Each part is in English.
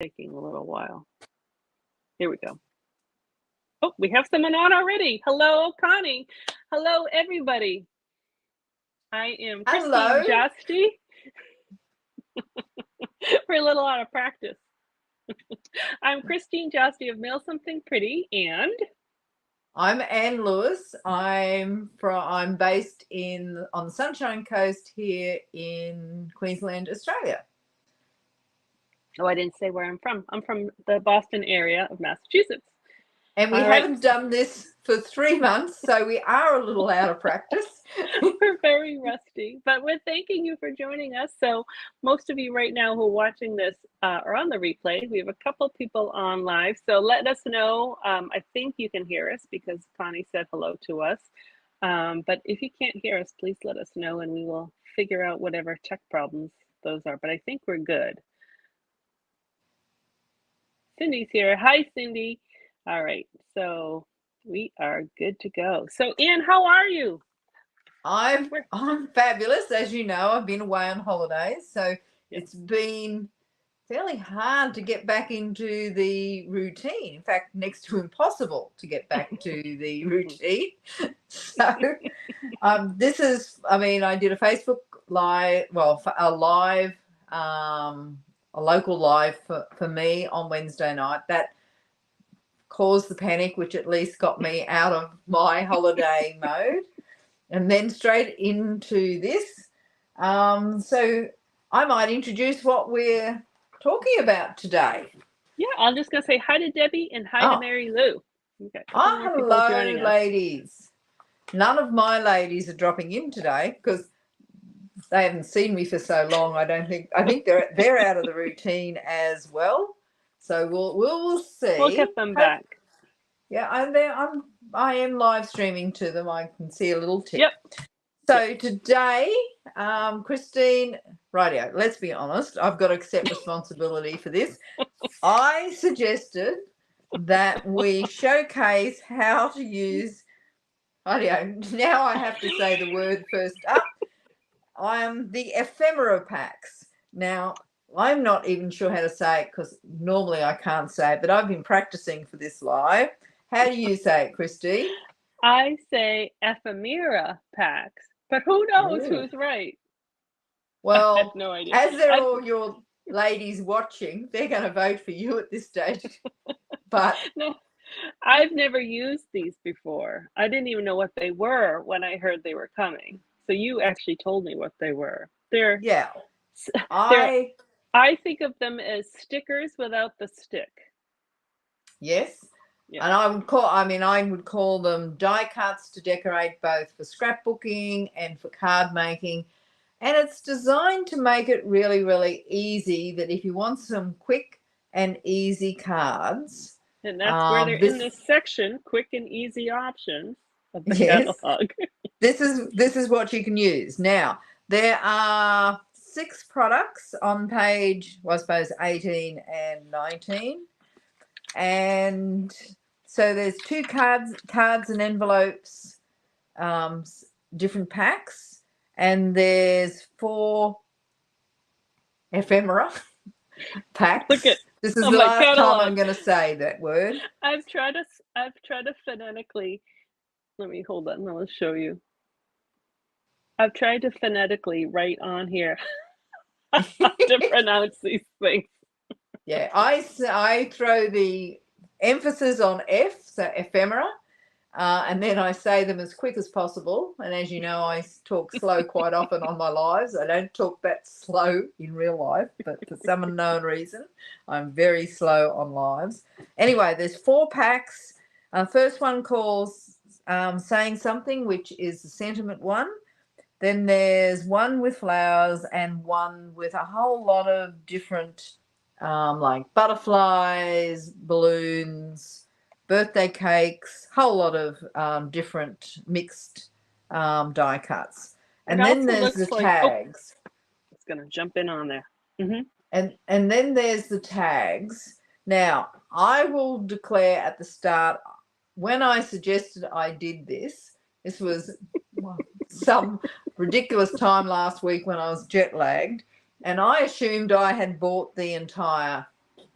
Taking a little while. Here we go. Oh, we have someone on already. Hello, Connie. Hello, everybody. I am Christine Hello. Josti. We're a little out of practice. I'm Christine Josti of Mail Something Pretty, and I'm Anne Lewis. I'm based on the Sunshine Coast here in Queensland, Australia. oh, I didn't say where I'm from. I'm from the Boston area of Massachusetts. And we haven't done this for 3 months, so we are a little out of practice. We're very rusty, but we're thanking you for joining us. So most of you right now who are watching this are on the replay. We have a couple people on live, so let us know. I think you can hear us because Connie said hello to us. But if you can't hear us, please let us know and we will figure out whatever tech problems those are. But I think we're good. Cindy's here. Hi, Cindy. All right, so we are good to go. So Anne, how are you? I'm fabulous. As you know, I've been away on holidays, so it's been fairly hard to get back into the routine. In fact, next to impossible to get back to the routine. So I did a Facebook live, a local live for me on Wednesday night. That caused the panic, which at least got me out of my holiday mode. And then straight into this. So I might introduce what we're talking about today. Yeah, I'm just going to say hi to Debbie and hi to Mary Lou. Hello, ladies. None of my ladies are dropping in today because they haven't seen me for so long. I think they're out of the routine as well. So we'll see. We'll get them back. Yeah, I am live streaming to them. I can see a little tip. Yep. So today, Christine, rightio, let's be honest, I've got to accept responsibility for this. I suggested that we showcase how to use, rightio, now I have to say the word first up, the Ephemera Packs. Now, I'm not even sure how to say it because normally I can't say it, but I've been practicing for this live. How do you say it, Christine? I say Ephemera Packs, but who knows who's right? Well, I have no idea. As they're all your ladies watching, they're going to vote for you at this stage. But no, I've never used these before. I didn't even know what they were when I heard they were coming. So you actually told me what they were. I think of them as stickers without the stick. Yes. Yeah. And I would call them die cuts to decorate both for scrapbooking and for card making. And it's designed to make it really, really easy that if you want some quick and easy cards. And that's where they're in this section, quick and easy options of the catalog. This is what you can use. Now, there are 6 products on page, 18 and 19. And so there's 2 cards and envelopes, different packs, and there's 4 ephemera packs. Look at this is the last catalog. Time I'm going to say that word. I've tried to phonetically. Let me hold on. I'll show you. I've tried to phonetically write on here how to pronounce these things. Yeah, I throw the emphasis on F, so ephemera, and then I say them as quick as possible. And as you know, I talk slow quite often on my lives. I don't talk that slow in real life, but for some unknown reason, I'm very slow on lives. Anyway, there's 4 packs. First one calls Saying Something, which is the sentiment one. Then there's one with flowers and one with a whole lot of different like butterflies, balloons, birthday cakes, whole lot of different mixed die cuts. And then there's the tags. It's going to jump in on there. Mm-hmm. And then there's the tags. Now, I will declare at the start, when I suggested I did this was some ridiculous time last week when I was jet lagged. And I assumed I had bought the entire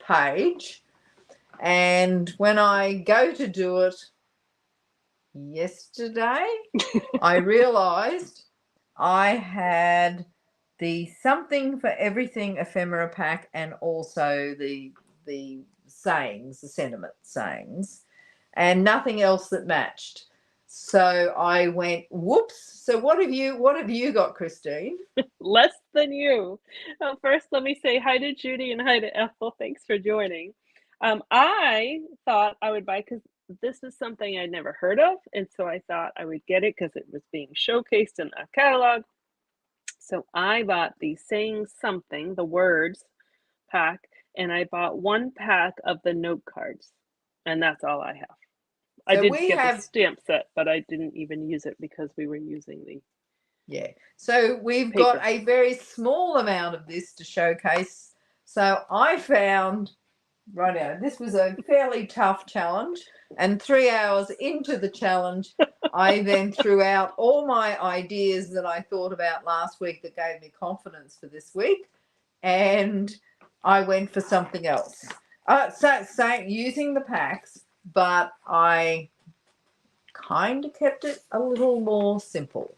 page. And when I go to do it yesterday, I realized I had the Something for Everything ephemera pack and also the sayings, the sentiment sayings, and nothing else that matched. So I went, whoops. So what have you got, Christine? Less than you. First, let me say hi to Judy and hi to Ethel. Thanks for joining. I thought I would buy, because this is something I'd never heard of, and so I thought I would get it because it was being showcased in a catalog. So I bought the Saying Something, the words pack, and I bought one pack of the note cards, and that's all I have. I did get the stamp set, but I didn't even use it because we were using the So we've paper. got a very small amount of this to showcase. So I found, right now, this was a fairly tough challenge, and 3 hours into the challenge, I then threw out all my ideas that I thought about last week that gave me confidence for this week, and I went for something else. So using the packs, but I kind of kept it a little more simple,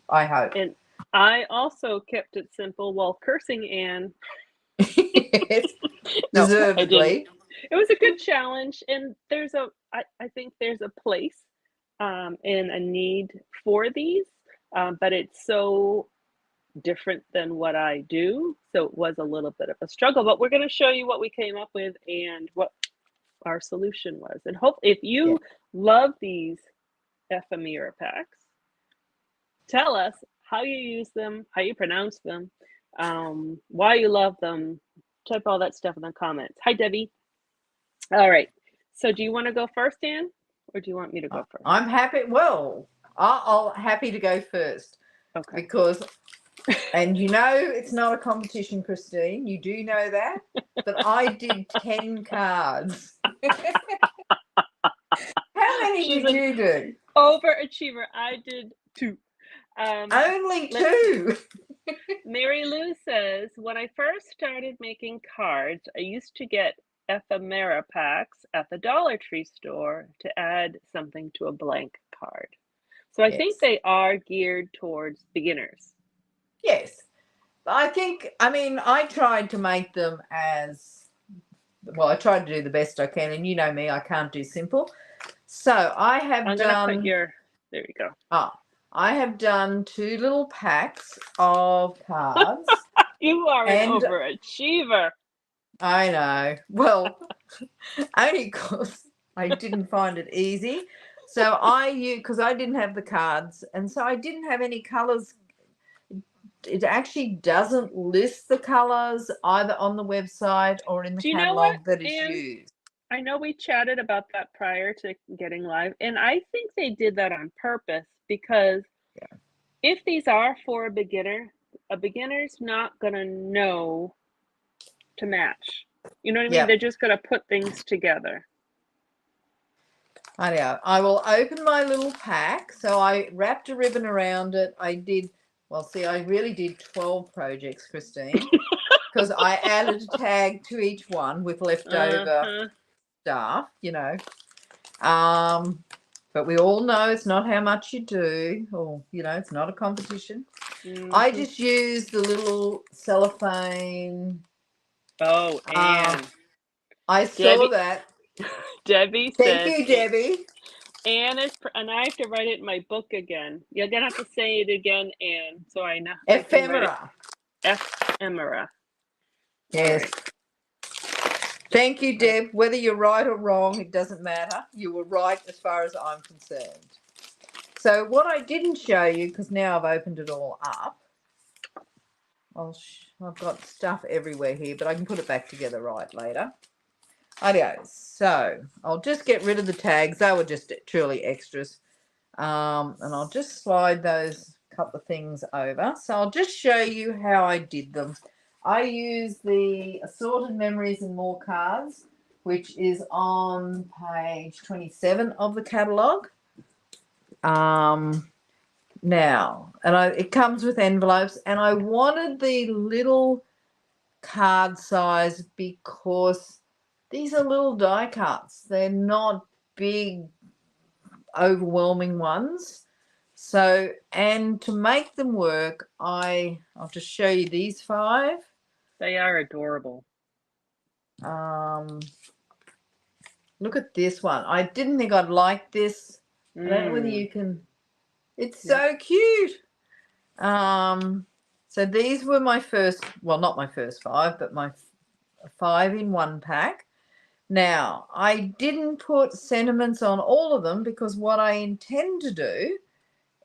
I hope. And I also kept it simple while cursing Anne. Yes, No, deservedly. It was a good challenge, and I think there's a place and a need for these, but it's so different than what I do, so it was a little bit of a struggle, but we're going to show you what we came up with and what our solution was. And hope if you love these ephemera packs, tell us how you use them, how you pronounce them, why you love them. Type all that stuff in the comments. Hi, Debbie. All right. So do you want to go first, Anne, or do you want me to go first? I'm happy. Well, I'll happy to go first. Okay. Because, and you know, it's not a competition, Christine. You do know that. But I did 10 cards. How many did you do? Overachiever. I did 2. Only 2. Mary Lou says, when I first started making cards, I used to get ephemera packs at the Dollar Tree store to add something to a blank card. So I think they are geared towards beginners. Yes. I tried to make them as, well, I tried to do the best I can, and you know me, I can't do simple. So I have done, there you go. I have done 2 little packs of cards. You are an overachiever. I know. Well, only because I didn't find it easy. So because I didn't have the cards, and so I didn't have any colours. It actually doesn't list the colours either on the website or in the catalogue that is used. I know we chatted about that prior to getting live, and I think they did that on purpose because if these are for a beginner's not going to know to match. You know what I mean? They're just going to put things together. I know. I will open my little pack. So I wrapped a ribbon around it. I really did 12 projects, Christine, because I added a tag to each one with leftover stuff, you know. But we all know it's not how much you do, or, you know, it's not a competition. I just use the little cellophane. Oh, and I saw that. Debbie said. Thank you, Debbie. And I have to write it in my book again. You're going to have to say it again, Anne, so I know. Ephemera. Ephemera. Yes. Right. Thank you, Deb. Whether you're right or wrong, it doesn't matter. You were right as far as I'm concerned. So what I didn't show you, because now I've opened it all up, I've got stuff everywhere here, but I can put it back together right later. Adios. So I'll just get rid of the tags. They were just truly extras. And I'll just slide those couple of things over. So I'll just show you how I did them. I used the Assorted Memories and More cards, which is on page 27 of the catalogue. Now, and it comes with envelopes, and I wanted the little card size because these are little die cuts. They're not big, overwhelming ones. So, and to make them work, I'll just show you these 5. They are adorable. Look at this one. I didn't think I'd like this. I don't know whether you can. It's so cute. So these were my first, well, not my first 5, but my 5 in 1 pack. Now, I didn't put sentiments on all of them because what I intend to do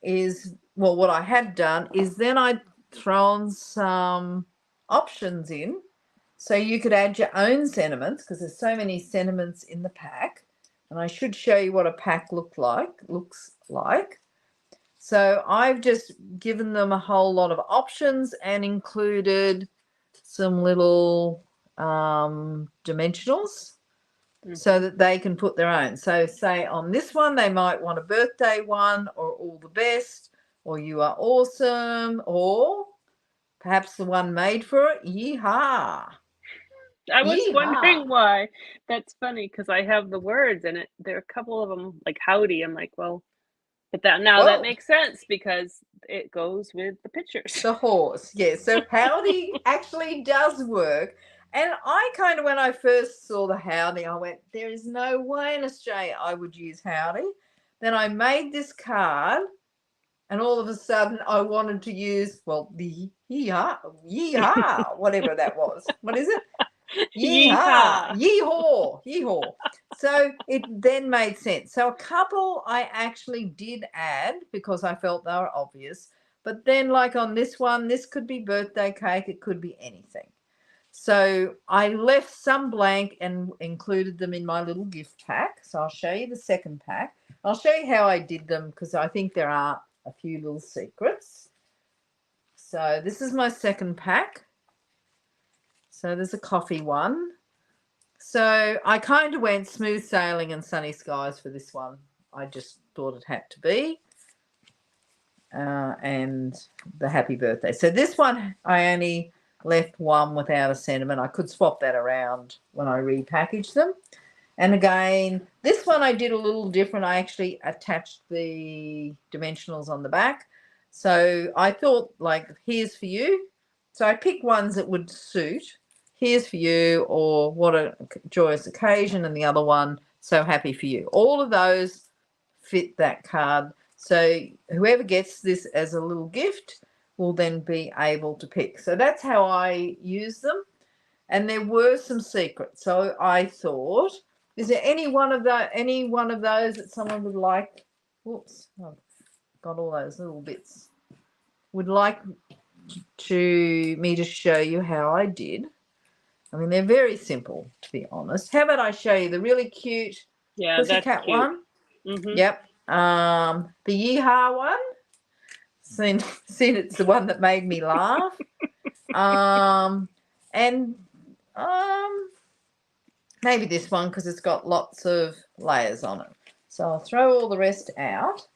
is, well, what I had done is then I'd thrown some options in so you could add your own sentiments because there's so many sentiments in the pack. And I should show you what a pack looks like. So I've just given them a whole lot of options and included some little dimensionals so that they can put their own. So say on this one, they might want a birthday one or all the best or you are awesome or perhaps the one made for it. Yeehaw. I was wondering why. That's funny because I have the words in it. There are a couple of them like howdy. I'm like, well, but that makes sense because it goes with the pictures. The horse, yeah. So howdy actually does work. And I kind of, when I first saw the howdy, I went, there is no way in Australia I would use howdy. Then I made this card and all of a sudden I wanted to use, well, the yeehaw, whatever that was. What is it? Yeehaw, yeehaw. So it then made sense. So a couple I actually did add because I felt they were obvious. But then like on this one, this could be birthday cake. It could be anything. So I left some blank and included them in my little gift pack. So I'll show you the second pack. I'll show you how I did them because I think there are a few little secrets. So this is my second pack. So there's a coffee one. So I kind of went smooth sailing and sunny skies for this one. I just thought it had to be. And the happy birthday. So this one, I only left one without a sentiment. I could swap that around when I repackaged them. And again, this one I did a little different. I actually attached the dimensionals on the back. So I thought like, here's for you. So I picked ones that would suit. Here's for you, or what a joyous occasion, and the other one, so happy for you. All of those fit that card. So whoever gets this as a little gift will then be able to pick. So that's how I use them. And there were some secrets. So I thought, is there any one of those that someone would like? Whoops, I've got all those little bits. Would like me to show you how I did. I mean, they're very simple, to be honest. How about I show you the really cute pussycat one? Mm-hmm. Yep. The yeehaw one. Seen it's the one that made me laugh. And maybe this one because it's got lots of layers on it. So I'll throw all the rest out.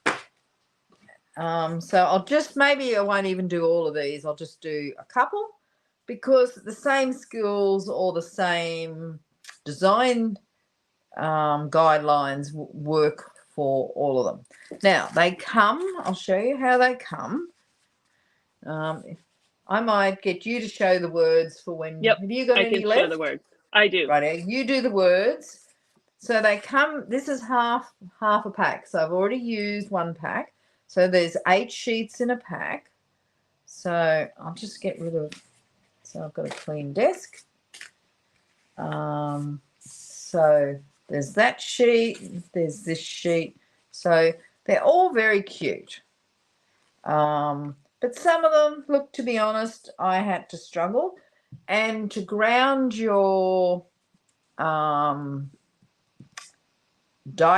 So I'll just, maybe I won't even do all of these. I'll just do a couple because the same skills or the same design guidelines work for all of them. Now they come, I'll show you how they come. I might get you to show the words for when. Yep, have you got any left? I can show the words. I do. Right, you do the words. So they come, this is half a pack. So I've already used one pack. So there's 8 sheets in a pack. So I'll just get rid of, so I've got a clean desk. So there's that sheet, there's this sheet. So they're all very cute. But some of them, look, to be honest, I had to struggle. And to ground your die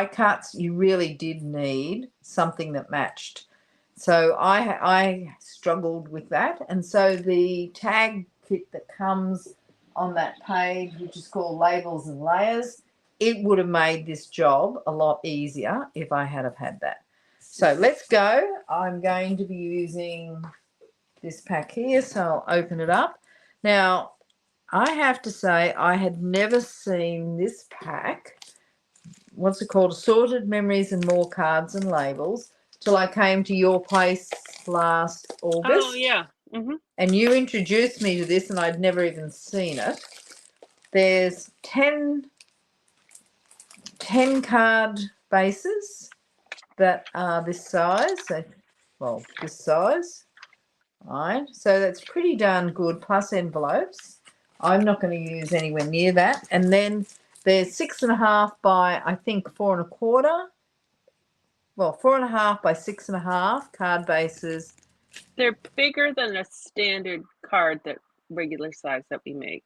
cuts, you really did need something that matched. So I struggled with that. And so the tag kit that comes on that page, which is called Labels and Layers, it would have made this job a lot easier if I had have had that. So let's go. I'm going to be using this pack here, so I'll open it up. Now, I have to say I had never seen this pack. What's it called? Assorted Memories and More Cards and Labels, till I came to your place last August. Oh, yeah. Mm-hmm. And you introduced me to this, and I'd never even seen it. There's 10 card bases that are this size. So, well, this size. Right. So that's pretty darn good, plus envelopes. I'm not going to use anywhere near that. And then there's 6.5 by, I think, 4.25. Well, 4.5 by 6.5 card bases. They're bigger than a standard card, that regular size that we make.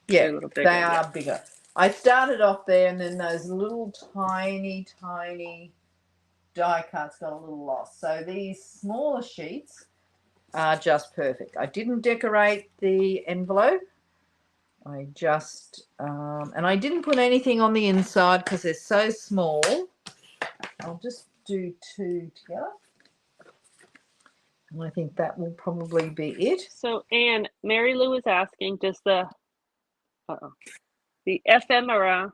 Yeah, They're a little bigger, they are bigger. I started off there, and then those little tiny die cuts got a little lost. So these smaller sheets are just perfect. I didn't decorate the envelope. I just, and I didn't put anything on the inside because they're so small. I'll just do 2 together. And I think that will probably be it. So, Anne, Mary Lou is asking, does the ephemera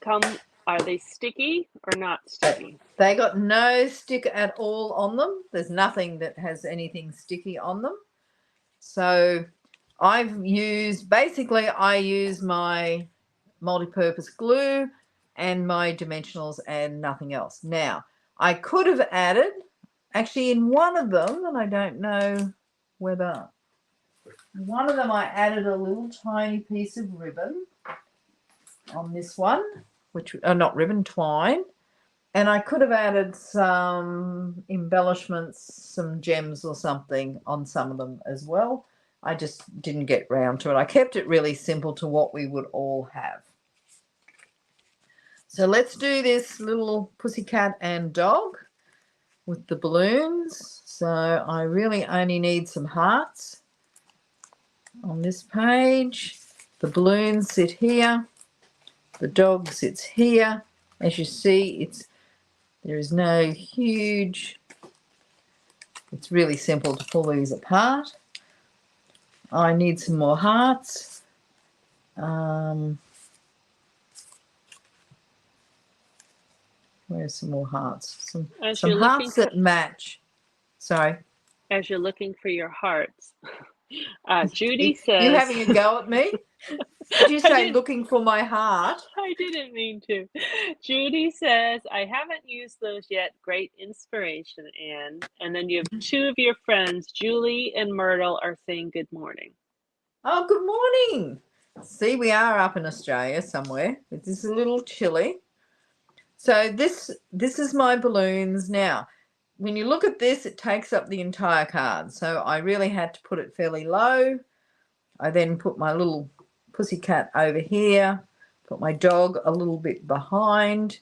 come, are they sticky or not sticky? They got no stick at all on them. There's nothing that has anything sticky on them. So I use my multi-purpose glue and my dimensionals and nothing else. Now, I could have added, actually in one of them, and I don't know whether, one of them I added a little tiny piece of ribbon on this one, which, not ribbon, twine. And I could have added some embellishments, some gems or something on some of them as well. I just didn't get round to it. I kept it really simple to what we would all have. So let's do this little pussycat and dog with the balloons. So I really only need some hearts on this page. The balloons sit here. The dog sits here. As you see, there is no huge, it's really simple to pull these apart. I need some more hearts. Where's some more hearts? Some hearts that match. Sorry. As you're looking for your hearts. Judy says... You having a go at me? Did you say looking for my heart? I didn't mean to. Judy says, I haven't used those yet. Great inspiration, Anne. And then you have 2 of your friends, Julie and Myrtle, are saying good morning. Oh, good morning. See, we are up in Australia somewhere. It is a little chilly. So this is my balloons. Now, when you look at this, it takes up the entire card. So I really had to put it fairly low. I then put my little pussycat over here, put my dog a little bit behind.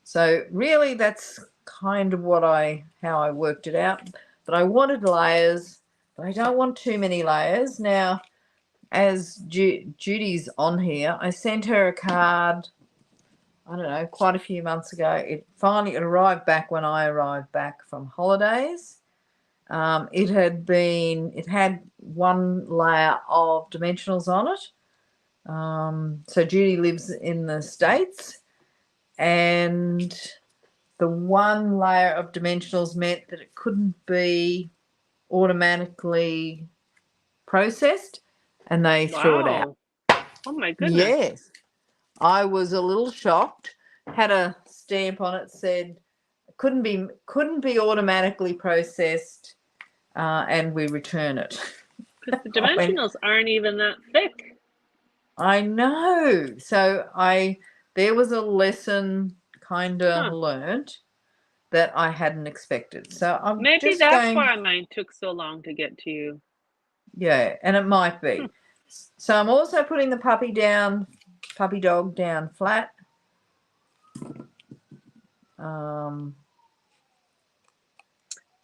So really that's kind of how I worked it out. But I wanted layers, but I don't want too many layers. Now, as Judy's on here, I sent her a card, I don't know, quite a few months ago. It arrived back when I arrived back from holidays. It had 1 layer of dimensionals on it. So Judy lives in the States, and the 1 layer of dimensionals meant that it couldn't be automatically processed, and they threw it out. Oh my goodness. Yes. I was a little shocked. Had a stamp on it, said couldn't be automatically processed, and we return it. Because the dimensionals aren't even that thick. I know. So there was a lesson kind of learned that I hadn't expected. So maybe that's why mine took so long to get to you. Yeah, and it might be. So I'm also putting the puppy dog down flat.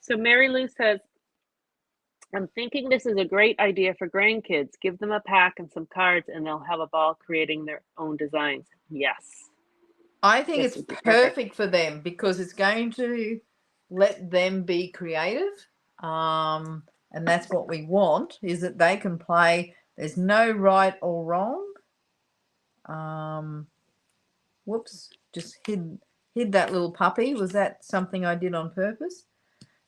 So Mary Lou says, I'm thinking this is a great idea for grandkids. Give them a pack and some cards and they'll have a ball creating their own designs. Yes. I think it's perfect for them because it's going to let them be creative. And that's what we want, is that they can play. There's no right or wrong. Whoops, just hid that little puppy. Was that something I did on purpose?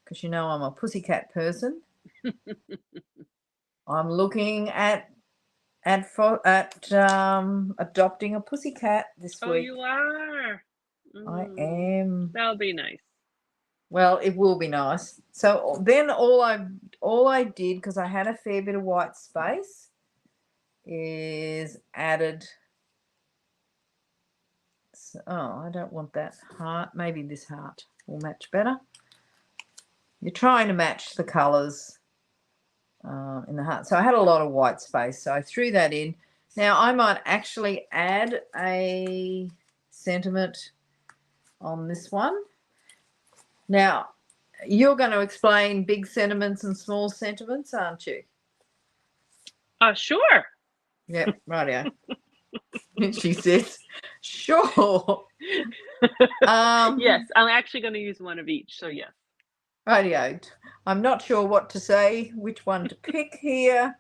Because you know I'm a pussycat person. I'm looking at adopting a pussycat this Oh, week. you are. I am. That'll be nice. Well, it will be nice. So then all I did, because I had a fair bit of white space, is added. Oh, I don't want that heart. Maybe this heart will match better. You're trying to match the colours in the heart. So I had a lot of white space, so I threw that in. Now I might actually add a sentiment on this one. Now, you're going to explain big sentiments and small sentiments, aren't you? Sure. Yep, rightio. She says, sure. Yes, I'm actually going to use one of each, so yes. Rightio. I'm not sure what to say, which one to pick here.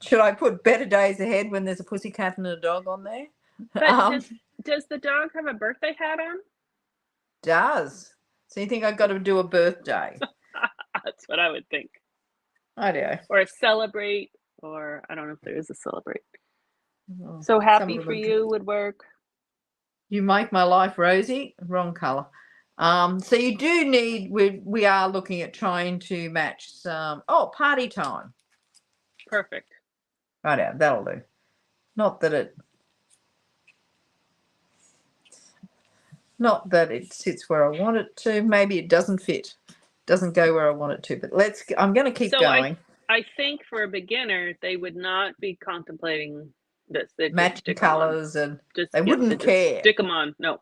Should I put better days ahead when there's a pussycat and a dog on there? But does the dog have a birthday hat on? Does. So you think I've got to do a birthday? That's what I would think. Rightio. Or a celebrate, or I don't know if there is a celebrate. So happy for you would work. You make my life rosy. Wrong colour. So you do need, we are looking at trying to match some, party time. Perfect. Right, that'll do. Not that it sits where I want it to. Maybe it doesn't fit. Doesn't go where I want it to. But I'm going to keep going. I think for a beginner, they would not be contemplating this. They'd matching colours and they wouldn't care. Stick them on. No.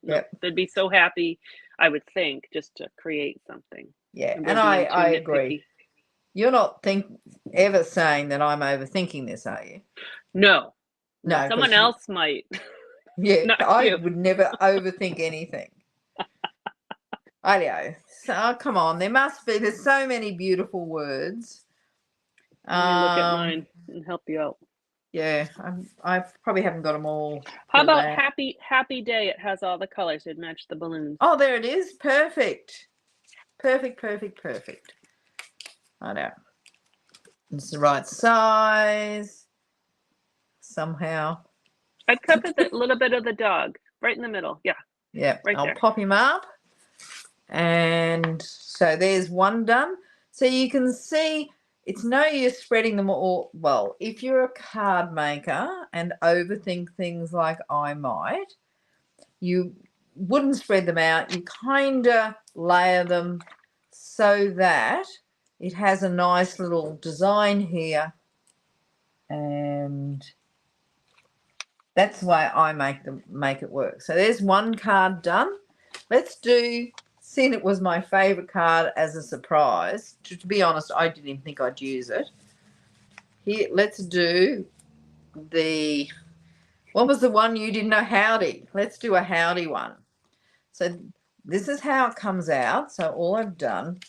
Yep. They'd be so happy, I would think, just to create something. Yeah, and I agree. You're not ever saying that I'm overthinking this, are you? No. Someone else might. Yeah, I would never overthink anything. Rightio. So come on, there's so many beautiful words. Let me look at mine and help you out. Yeah, I probably haven't got them all. How about happy day? It has all the colors. It'd match the balloons. Oh, there it is. Perfect. Perfect. I know. It's the right size. Somehow. I'd cut a little bit of the dog right in the middle. Yeah. Yeah. Right I'll there. pop him up. And so there's one done. So you can see it's no use spreading them all. Well, if you're a card maker and overthink things like I might, you wouldn't spread them out. You kind of layer them so that it has a nice little design here. And that's the way I make it work. So there's one card done. Let's do, seeing it was my favourite card as a surprise. To be honest, I didn't even think I'd use it. Here, let's do what was the one you didn't know? Howdy. Let's do a howdy one. So this is how it comes out. So all I've done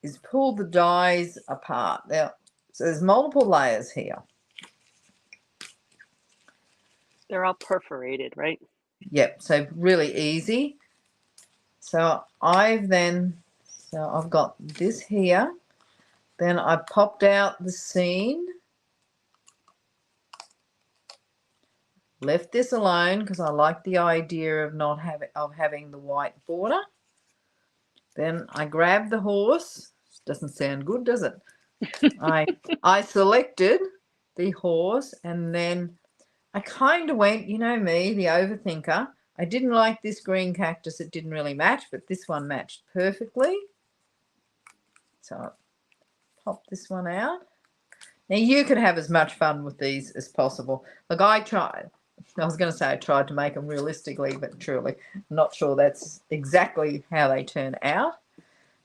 is pull the dies apart. Now, so there's multiple layers here. They're all perforated, right? Yep, so really easy. So I've got this here. Then I popped out the scene. Left this alone because I like the idea of having the white border. Then I grabbed the horse. Doesn't sound good, does it? I selected the horse, and then I kind of went, you know me, the overthinker. I didn't like this green cactus. It didn't really match, but this one matched perfectly. So I pop this one out. Now you can have as much fun with these as possible. Look, I was going to say I tried to make them realistically, but truly I'm not sure that's exactly how they turn out.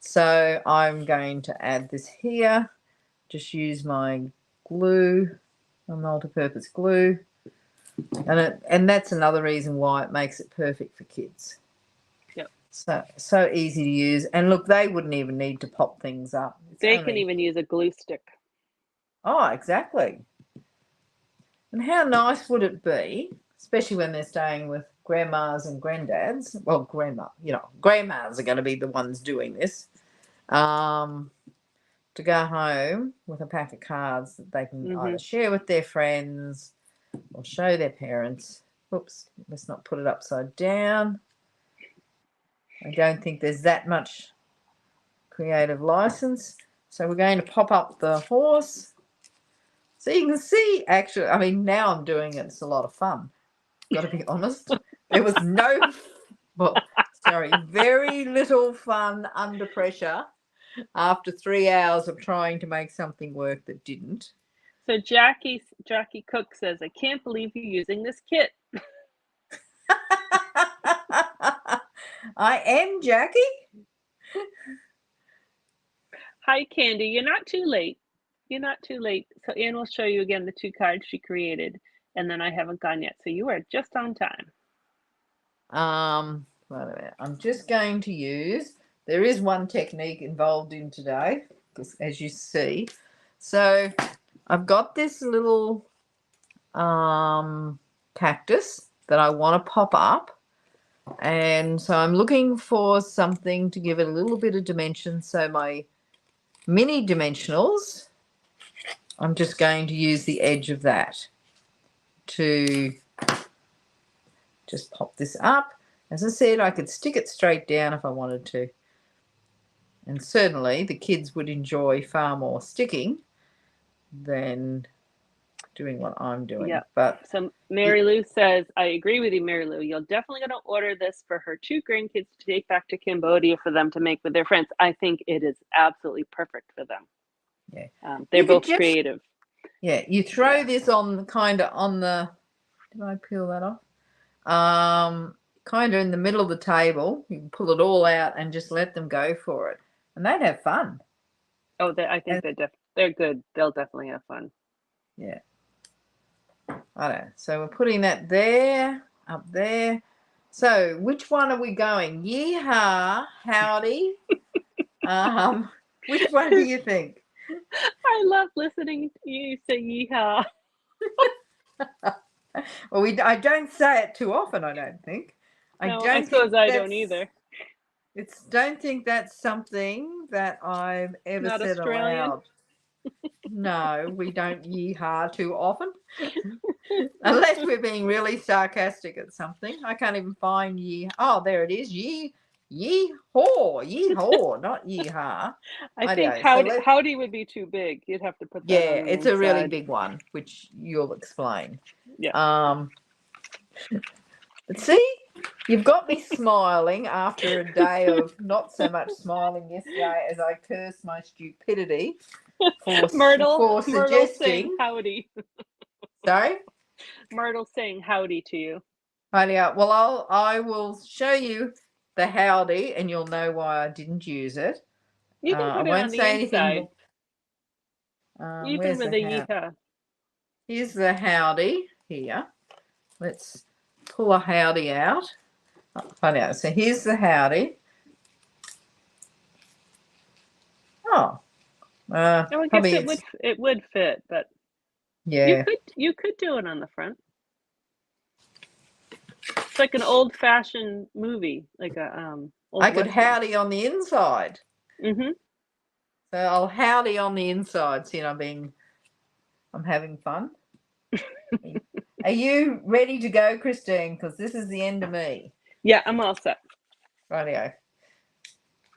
So I'm going to add this here. Just use my glue, my multi-purpose glue. And that's another reason why it makes it perfect for kids. Yep. So easy to use. And look, they wouldn't even need to pop things up. They can even use a glue stick. Oh, exactly. And how nice would it be, especially when they're staying with grandmas and granddads? Well, grandmas are going to be the ones doing this. To go home with a pack of cards that they can either share with their friends or show their parents. Oops, let's not put it upside down. I don't think there's that much creative license. So we're going to pop up the horse. So you can see, actually, I mean, now I'm doing it. It's a lot of fun. Got to be honest. There was very little fun under pressure after 3 hours of trying to make something work that didn't. So Jackie Cook says, I can't believe you're using this kit. I am, Jackie. Hi, Candy. You're not too late. You're not too late. So Anne will show you again the 2 cards she created, and then I haven't gone yet. So you are just on time. Wait a minute. I'm just going to use, there is one technique involved in today, as you see. So I've got this little cactus that I want to pop up. And so I'm looking for something to give it a little bit of dimension. So my mini dimensionals, I'm just going to use the edge of that to just pop this up. As I said, I could stick it straight down if I wanted to. And certainly the kids would enjoy far more sticking than doing what I'm doing. Yeah. But so Mary Lou says, I agree with you, Mary Lou. You're definitely going to order this for her 2 grandkids to take back to Cambodia for them to make with their friends. I think it is absolutely perfect for them. Yeah. They're both creative. Yeah. You throw this on kind of on the, did I peel that off? Kind of in the middle of the table. You can pull it all out and just let them go for it. And they'd have fun. Oh, I think they're good. They'll definitely have fun. Yeah. I don't know. So we're putting that there, up there. So which one are we going? Yeehaw, howdy. Which one do you think? I love listening to you say yeehaw. Well, I don't say it too often, I don't think. I don't either. Don't think that's something that I've ever Not said Australian. aloud. No, we don't yeehaw too often. Unless we're being really sarcastic at something. I can't even find Oh, there it is. Yeehaw, not yeehaw. I think howdy would be too big. You'd have to put that on it's a really big one, which you'll explain. Yeah. But see, you've got me smiling after a day of not so much smiling yesterday as I curse my stupidity for suggesting saying howdy. Sorry? Myrtle's saying howdy to you. Howdy. Well, I will show you the howdy, and you'll know why I didn't use it. You can put it on the inside. Even with a yeehaw. Here's the howdy here. Let's pull a howdy out. So here's the howdy. Oh. I guess it would fit, but yeah, you could do it on the front. It's like an old-fashioned movie, like a I could howdy on the inside. Mm-hmm. So I'll howdy on the inside. See, I'm having fun. Are you ready to go, Christine? Because this is the end of me. Yeah, I'm all set. Rightio.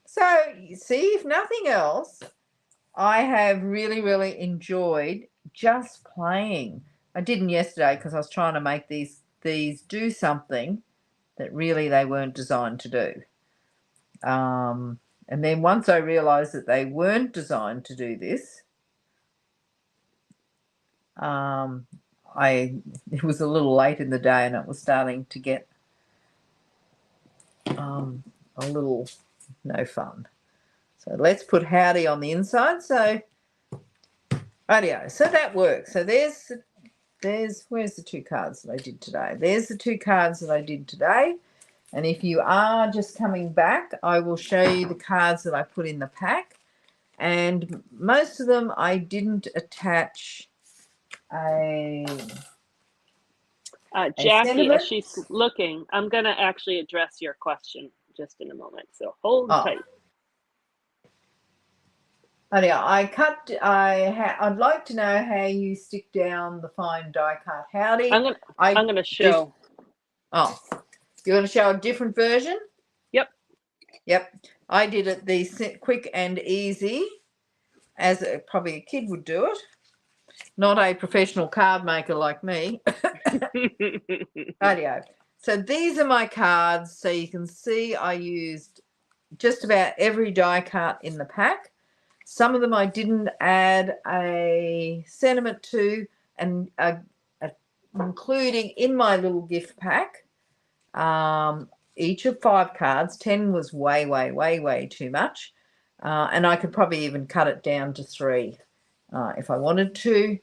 So, you see, if nothing else, I have really, really enjoyed just playing. I didn't yesterday because I was trying to make these do something that really they weren't designed to do. And then once I realised that they weren't designed to do this, it was a little late in the day and it was starting to get a little no fun. So let's put howdy on the inside. So radio. So that works. So there's where's the 2 cards that I did today? There's the 2 cards that I did today. And if you are just coming back, I will show you the cards that I put in the pack. And most of them I didn't attach a Jackie, as sentiment. she's looking, I'm going to actually address your question just in a moment. So hold tight. Anyhow, I'd like to know how you stick down the fine die cut. Howdy. I'm gonna show. Oh, you're going to show a different version? Yep. Yep. I did it the quick and easy, as probably a kid would do it. Not a professional card maker like me. Rightio. So these are my cards. So you can see I used just about every die cut in the pack. Some of them I didn't add a sentiment to, and including in my little gift pack, each of 5 cards. 10 was way too much. And I could probably even cut it down to 3 if I wanted to.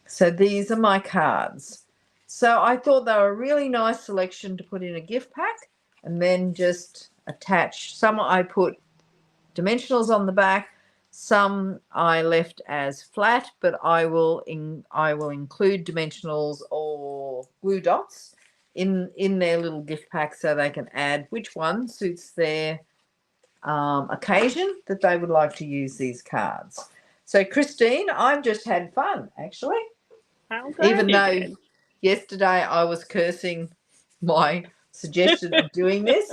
So these are my cards. So I thought they were a really nice selection to put in a gift pack, and then just attach. Some I put dimensionals on the back, some I left as flat, but I will include dimensionals or glue dots in their little gift pack, so they can add which one suits their occasion that they would like to use these cards. So Christine, I've just had fun actually. Even though yesterday I was cursing my suggestion of doing this.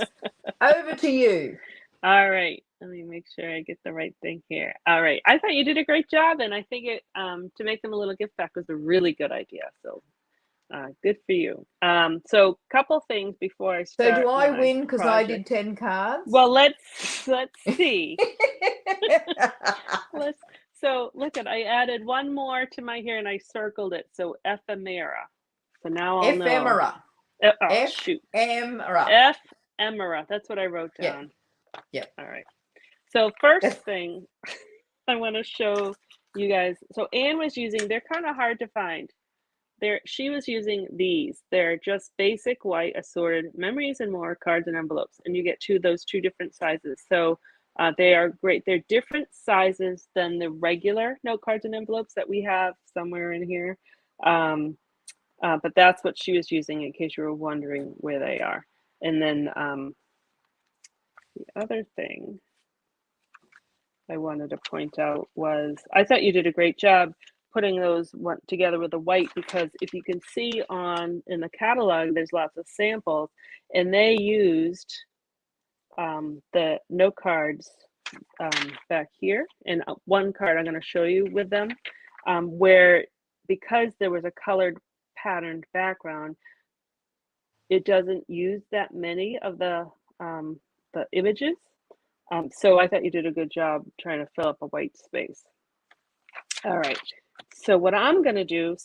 Over to you. All right. Let me make sure I get the right thing here. All right. I thought you did a great job, and I think it to make them a little gift pack was a really good idea. So good for you. So couple things before I start. So do I win because I did 10 cards? Well, let's see. So look at, I added one more to my here and I circled it. So ephemera. So now I'll Ephemera. know. Oh, shoot. Ephemera. Ephemera. That's what I wrote down. Yeah. All right. So first thing I want to show you guys. So Anne was using, they're kind of hard to find. She was using these. They're just basic white assorted memories and more cards and envelopes. And you get those two different sizes. So they are great. They're different sizes than the regular note cards and envelopes that we have somewhere in here. But that's what she was using in case you were wondering where they are. And then the other thing I wanted to point out was, I thought you did a great job putting those together with the white, because if you can see in the catalog, there's lots of samples, and they used the note cards back here, and one card I'm going to show you with them, where because there was a colored patterned background, it doesn't use that many of the images. So I thought you did a good job trying to fill up a white space. All right. So what I'm going to do,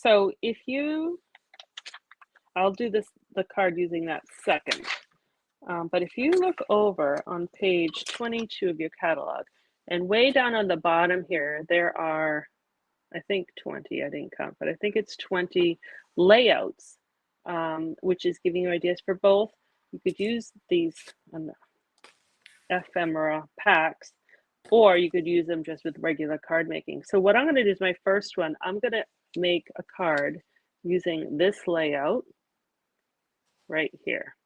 I'll do the card using that second. But if you look over on page 22 of your catalog, and way down on the bottom here, there are, I think 20, I didn't count, but I think it's 20 layouts, which is giving you ideas for both. You could use these Ephemera Packs, or you could use them just with regular card making. So what I'm going to do is my first one, I'm going to make a card using this layout right here.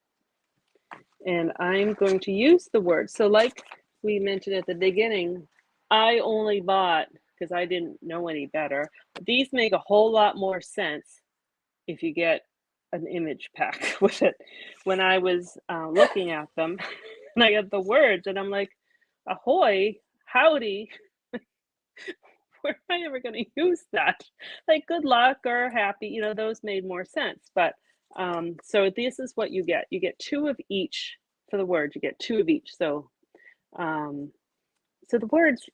And I'm going to use the word. So like we mentioned at the beginning, I only bought, because I didn't know any better, these make a whole lot more sense if you get an image pack with it. When I was looking at them, and I got the words, and I'm like, ahoy, howdy, where am I ever going to use that? Like good luck or happy, those made more sense. But so this is what you get. You get 2 of each for the words. You get 2 of each. So so the words,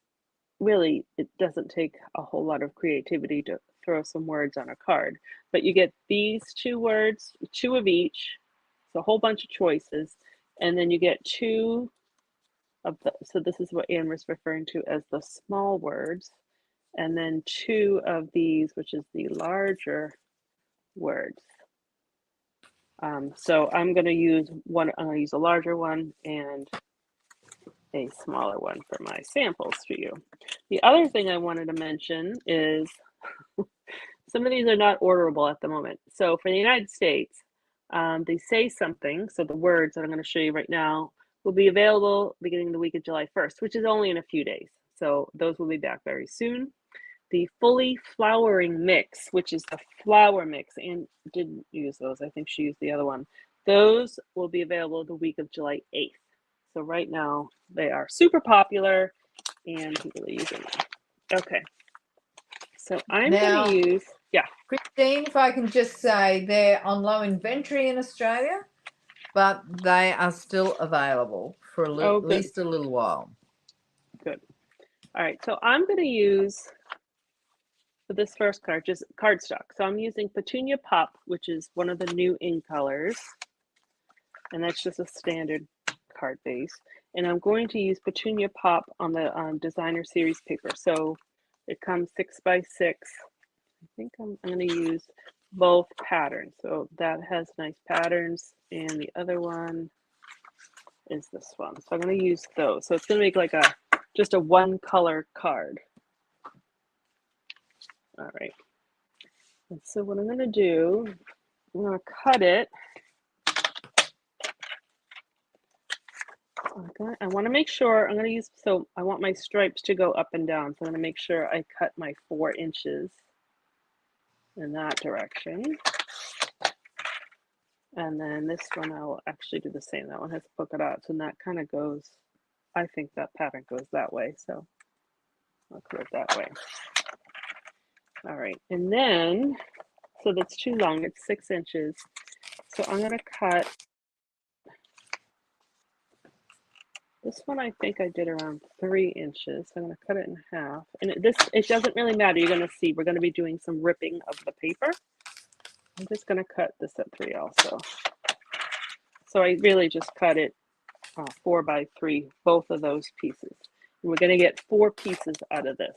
really, it doesn't take a whole lot of creativity to throw some words on a card. But you get these 2 words, 2 of each. It's a whole bunch of choices. And then you get 2 of the, so this is what Anne was referring to as the small words. And then 2 of these, which is the larger words. So I'm going to use one. I'm going to use a larger one and a smaller one for my samples for you. The other thing I wanted to mention is some of these are not orderable at the moment. So for the United States, they say something. So the words that I'm going to show you right now will be available beginning the week of July 1st, which is only in a few days. So those will be back very soon. The fully flowering mix, which is the flower mix, and didn't use those. I think she used the other one. Those will be available the week of July 8th. So right now they are super popular and people are using them. Okay. So I'm going to use, yeah. Christine, if I can just say, they're on low inventory in Australia, but they are still available for at least a little while. Good. All right, so I'm going to use, for this first card, just cardstock. So I'm using Petunia Pop, which is one of the new in colors. And that's just a standard card base. And I'm going to use Petunia Pop on the designer series paper. So it comes 6 by 6. I think I'm going to use both patterns. So that has nice patterns. And the other one is this one. So I'm going to use those. So it's going to make like just a one color card. All right. And so what I'm going to do, I'm going to cut it. Okay. I want to make sure I'm going to use, so I want my stripes to go up and down. So I'm going to make sure I cut my 4 inches in that direction. And then this one I will actually do the same. That one has polka dots and that kind of goes, I think that pattern goes that way. So I'll cut it that way. All right. And then, so that's too long. It's 6 inches. So I'm going to cut. This one I think I did around 3 inches. So I'm going to cut it in half. And it doesn't really matter. You're going to see we're going to be doing some ripping of the paper. I'm just going to cut this at 3 also. So I really just cut it 4 by 3, both of those pieces. And we're going to get 4 pieces out of this.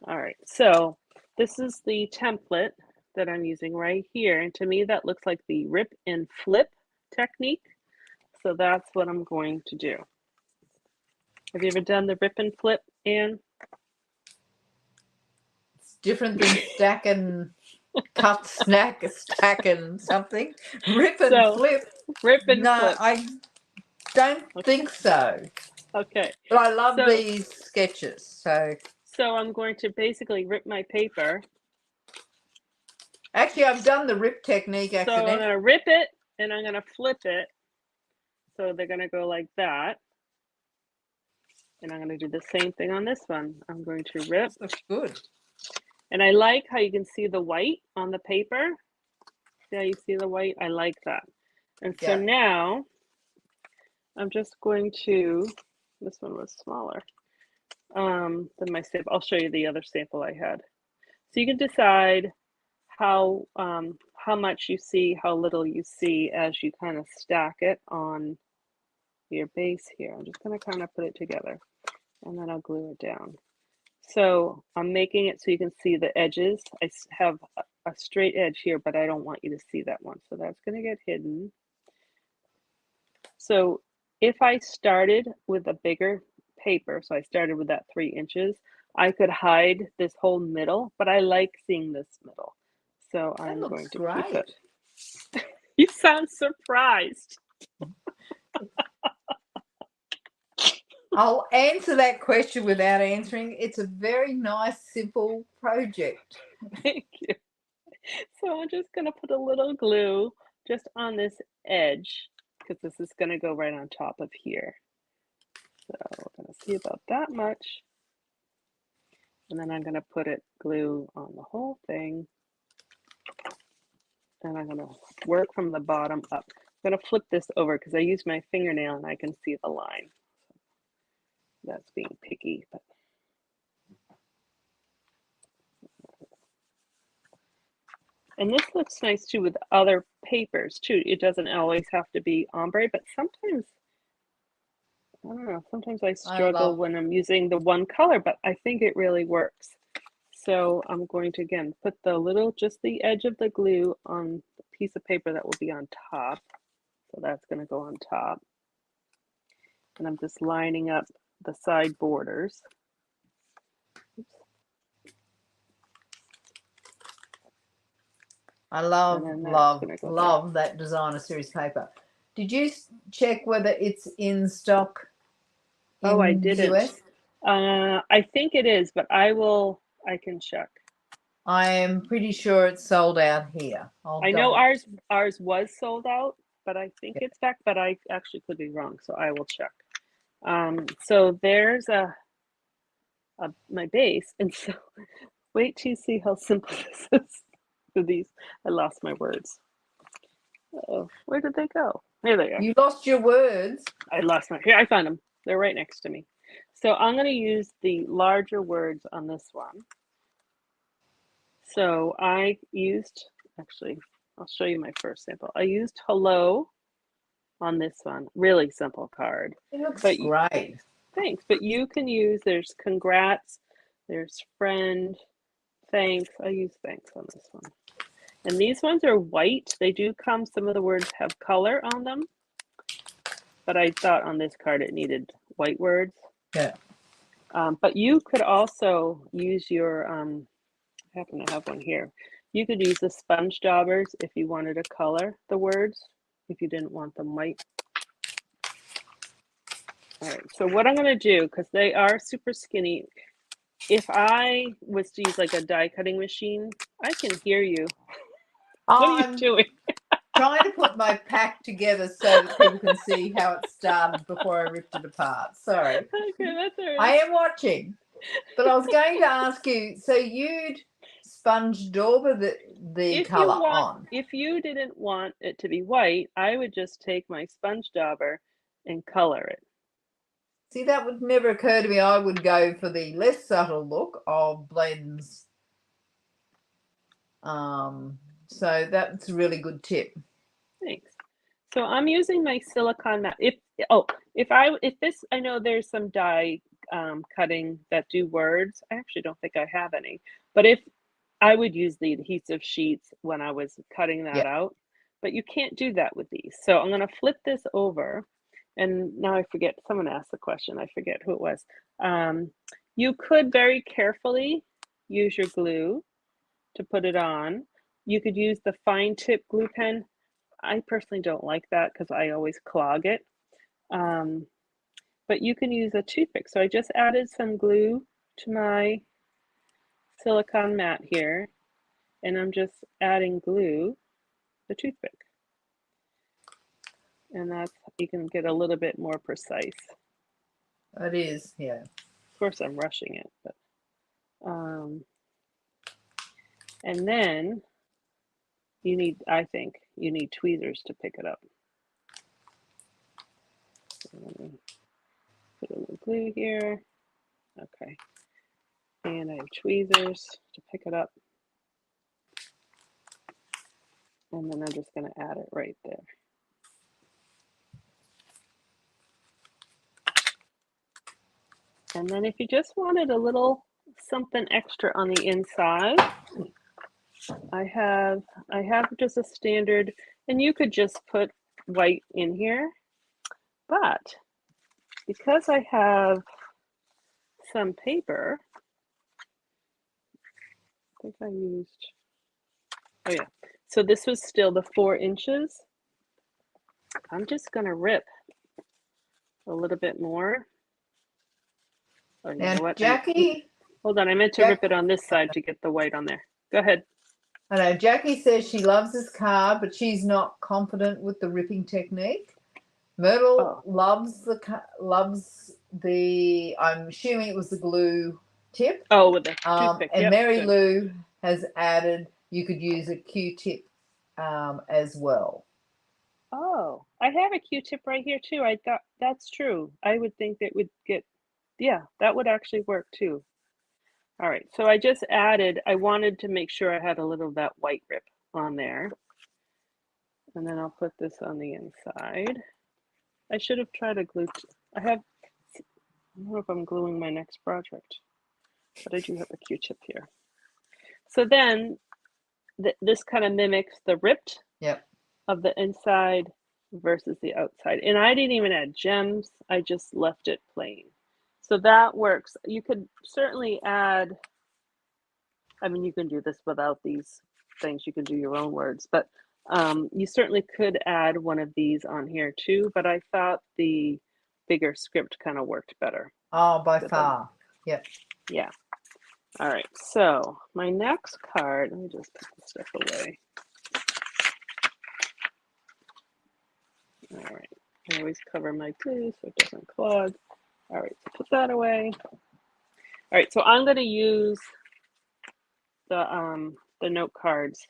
All right, so this is the template that I'm using right here. And to me, that looks like the rip and flip technique. So that's what I'm going to do. Have you ever done the rip and flip, Anne? It's different than stack and cut, stack and something. Rip and flip. Rip and flip. No, I don't think so. Okay. But I love these sketches. So I'm going to basically rip my paper. Actually, I've done the rip technique accidentally. So I'm going to rip it and I'm going to flip it. So they're going to go like that. And I'm going to do the same thing on this one. I'm going to rip. This looks good. And I like how you can see the white on the paper. See how you see the white? I like that. And so now I'm just going to, this one was smaller than my sample. I'll show you the other sample I had. So you can decide how much you see, how little you see as you kind of stack it on your base here. I'm just going to kind of put it together and then I'll glue it down. So I'm making it so you can see the edges. I have a straight edge here, but I don't want you to see that one. So that's going to get hidden. So if I started with a bigger paper, so I started with that 3 inches, I could hide this whole middle, but I like seeing this middle. So I'm going to keep it. You sound surprised. I'll answer that question without answering. It's a very nice, simple project. Thank you. So I'm just going to put a little glue just on this edge because this is going to go right on top of here. So we're going to see about that much. And then I'm going to put it glue on the whole thing. And I'm going to work from the bottom up. I'm going to flip this over because I use my fingernail and I can see the line. That's being picky, but and this looks nice too with other papers too. It doesn't always have to be ombre, but sometimes, I don't know, sometimes I struggle when I'm using the one color, but I think it really works. So I'm going to, again, put just the edge of the glue on the piece of paper that will be on top. So that's going to go on top. And I'm just lining up the side borders. Oops. I love that designer series paper. Did you check whether it's in stock in I the didn't. US? I think it is, but I can check. I am pretty sure it's sold out here. I know ours was sold out, but I think it's back, but I actually could be wrong, so I will check. So there's my base, and so wait till you see how simple this is for these. I lost my words. Oh, where did they go? Here they are. You lost your words. Here, I found them. They're right next to me. So I'm going to use the larger words on this one. So I used, actually, I'll show you my first sample. I used hello on this one. Really simple card. It looks great. Thanks. But you can use, there's congrats, there's friend, thanks. I use thanks on this one. And these ones are white. They do come, some of the words have color on them. But I thought on this card it needed white words. Yeah. But you could also use your, I happen to have one here. You could use the sponge daubers if you wanted to color the words, if you didn't want them white. All right, so what I'm going to do, because they are super skinny, if I was to use like a die cutting machine, I can hear you. What are you doing? Trying to put my pack together so that people can see how it started before I ripped it apart. Sorry. Okay, that's all right. I am watching. But I was going to ask you, so you'd sponge dauber the colour on? If you didn't want it to be white, I would just take my sponge dauber and color it. See, that would never occur to me. I would go for the less subtle look of blends. So that's a really good tip. Thanks. So I'm using my silicone mat. I know there's some die cutting that do words. I actually don't think I have any, but if I would use the adhesive sheets when I was cutting that out, but you can't do that with these. So I'm going to flip this over, and now I forget, someone asked the question, I forget who it was. You could very carefully use your glue to put it on. You could use the fine tip glue pen. I personally don't like that because I always clog it. But you can use a toothpick. So I just added some glue to my silicone mat here, and I'm just adding glue, the toothpick. And that's, you can get a little bit more precise. It is, yeah. Of course, I'm rushing it, but and then I think you need tweezers to pick it up. So let me put a little glue here. Okay. And I have tweezers to pick it up. And then I'm just going to add it right there. And then if you just wanted a little something extra on the inside, I have just a standard, and you could just put white in here, but because I have some paper, I think I used, oh yeah, so this was still the 4 inches. I'm just going to rip a little bit more. Oh, you know what? Jackie, hold on, I meant to rip it on this side to get the white on there. Go ahead. I know Jackie says she loves this card, but she's not confident with the ripping technique. Myrtle loves the. I'm assuming it was the glue tip. Oh, with the toothpick. And Mary Lou has added you could use a Q-tip as well. Oh, I have a Q-tip right here too. I thought that's true. I would think that would get, yeah, that would actually work too. All right, so I just added, I wanted to make sure I had a little of that white rip on there. And then I'll put this on the inside. I should have tried a glue. I don't know if I'm gluing my next project, but I do have a Q-tip here. So then this kind of mimics the ripped Yep. of the inside versus the outside. And I didn't even add gems. I just left it plain. So that works. You could certainly add, I mean, you can do this without these things. You can do your own words, but you certainly could add one of these on here too. But I thought the bigger script kind of worked better. Oh, by far. Yep. Yeah. All right. So my next card, let me just put this stuff away. All right. I always cover my glue so it doesn't clog. All right. So put that away. All right. So I'm going to use the note cards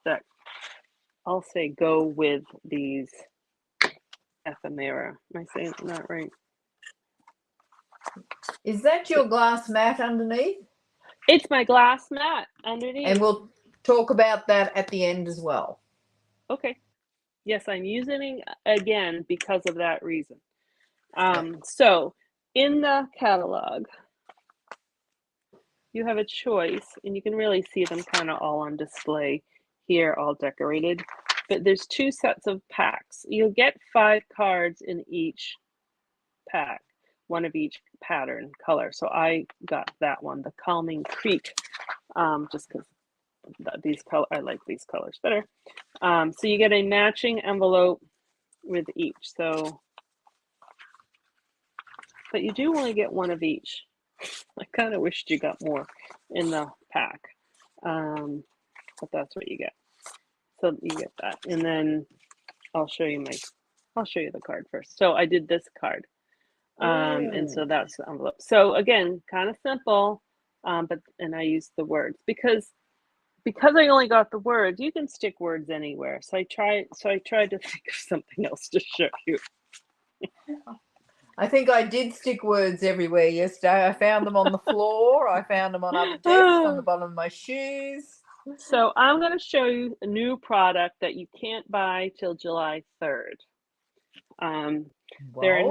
that I'll say go with these ephemera. Am I saying that right? Is that your glass mat underneath? It's my glass mat underneath. And we'll talk about that at the end as well. Okay. Yes, I'm using it again because of that reason. So in the catalog, you have a choice, and you can really see them kind of all on display here, all decorated. But there's 2 sets of packs. You'll get 5 cards in each pack, 1 of each pattern color. So I got that one, the Calming Creek, just because these color, I like these colors better. So you get a matching envelope with each. So, but you do only get 1 of each. I kind of wished you got more in the pack, but that's what you get. So you get that, and then I'll show you the card first. So I did this card, and so that's the envelope. So again, kind of simple, and I used the words because I only got the words. You can stick words anywhere. So I tried to think of something else to show you. I think I did stick words everywhere yesterday. I found them on the floor. I found them on other desks, on the bottom of my shoes. So I'm going to show you a new product that you can't buy till July 3rd. There are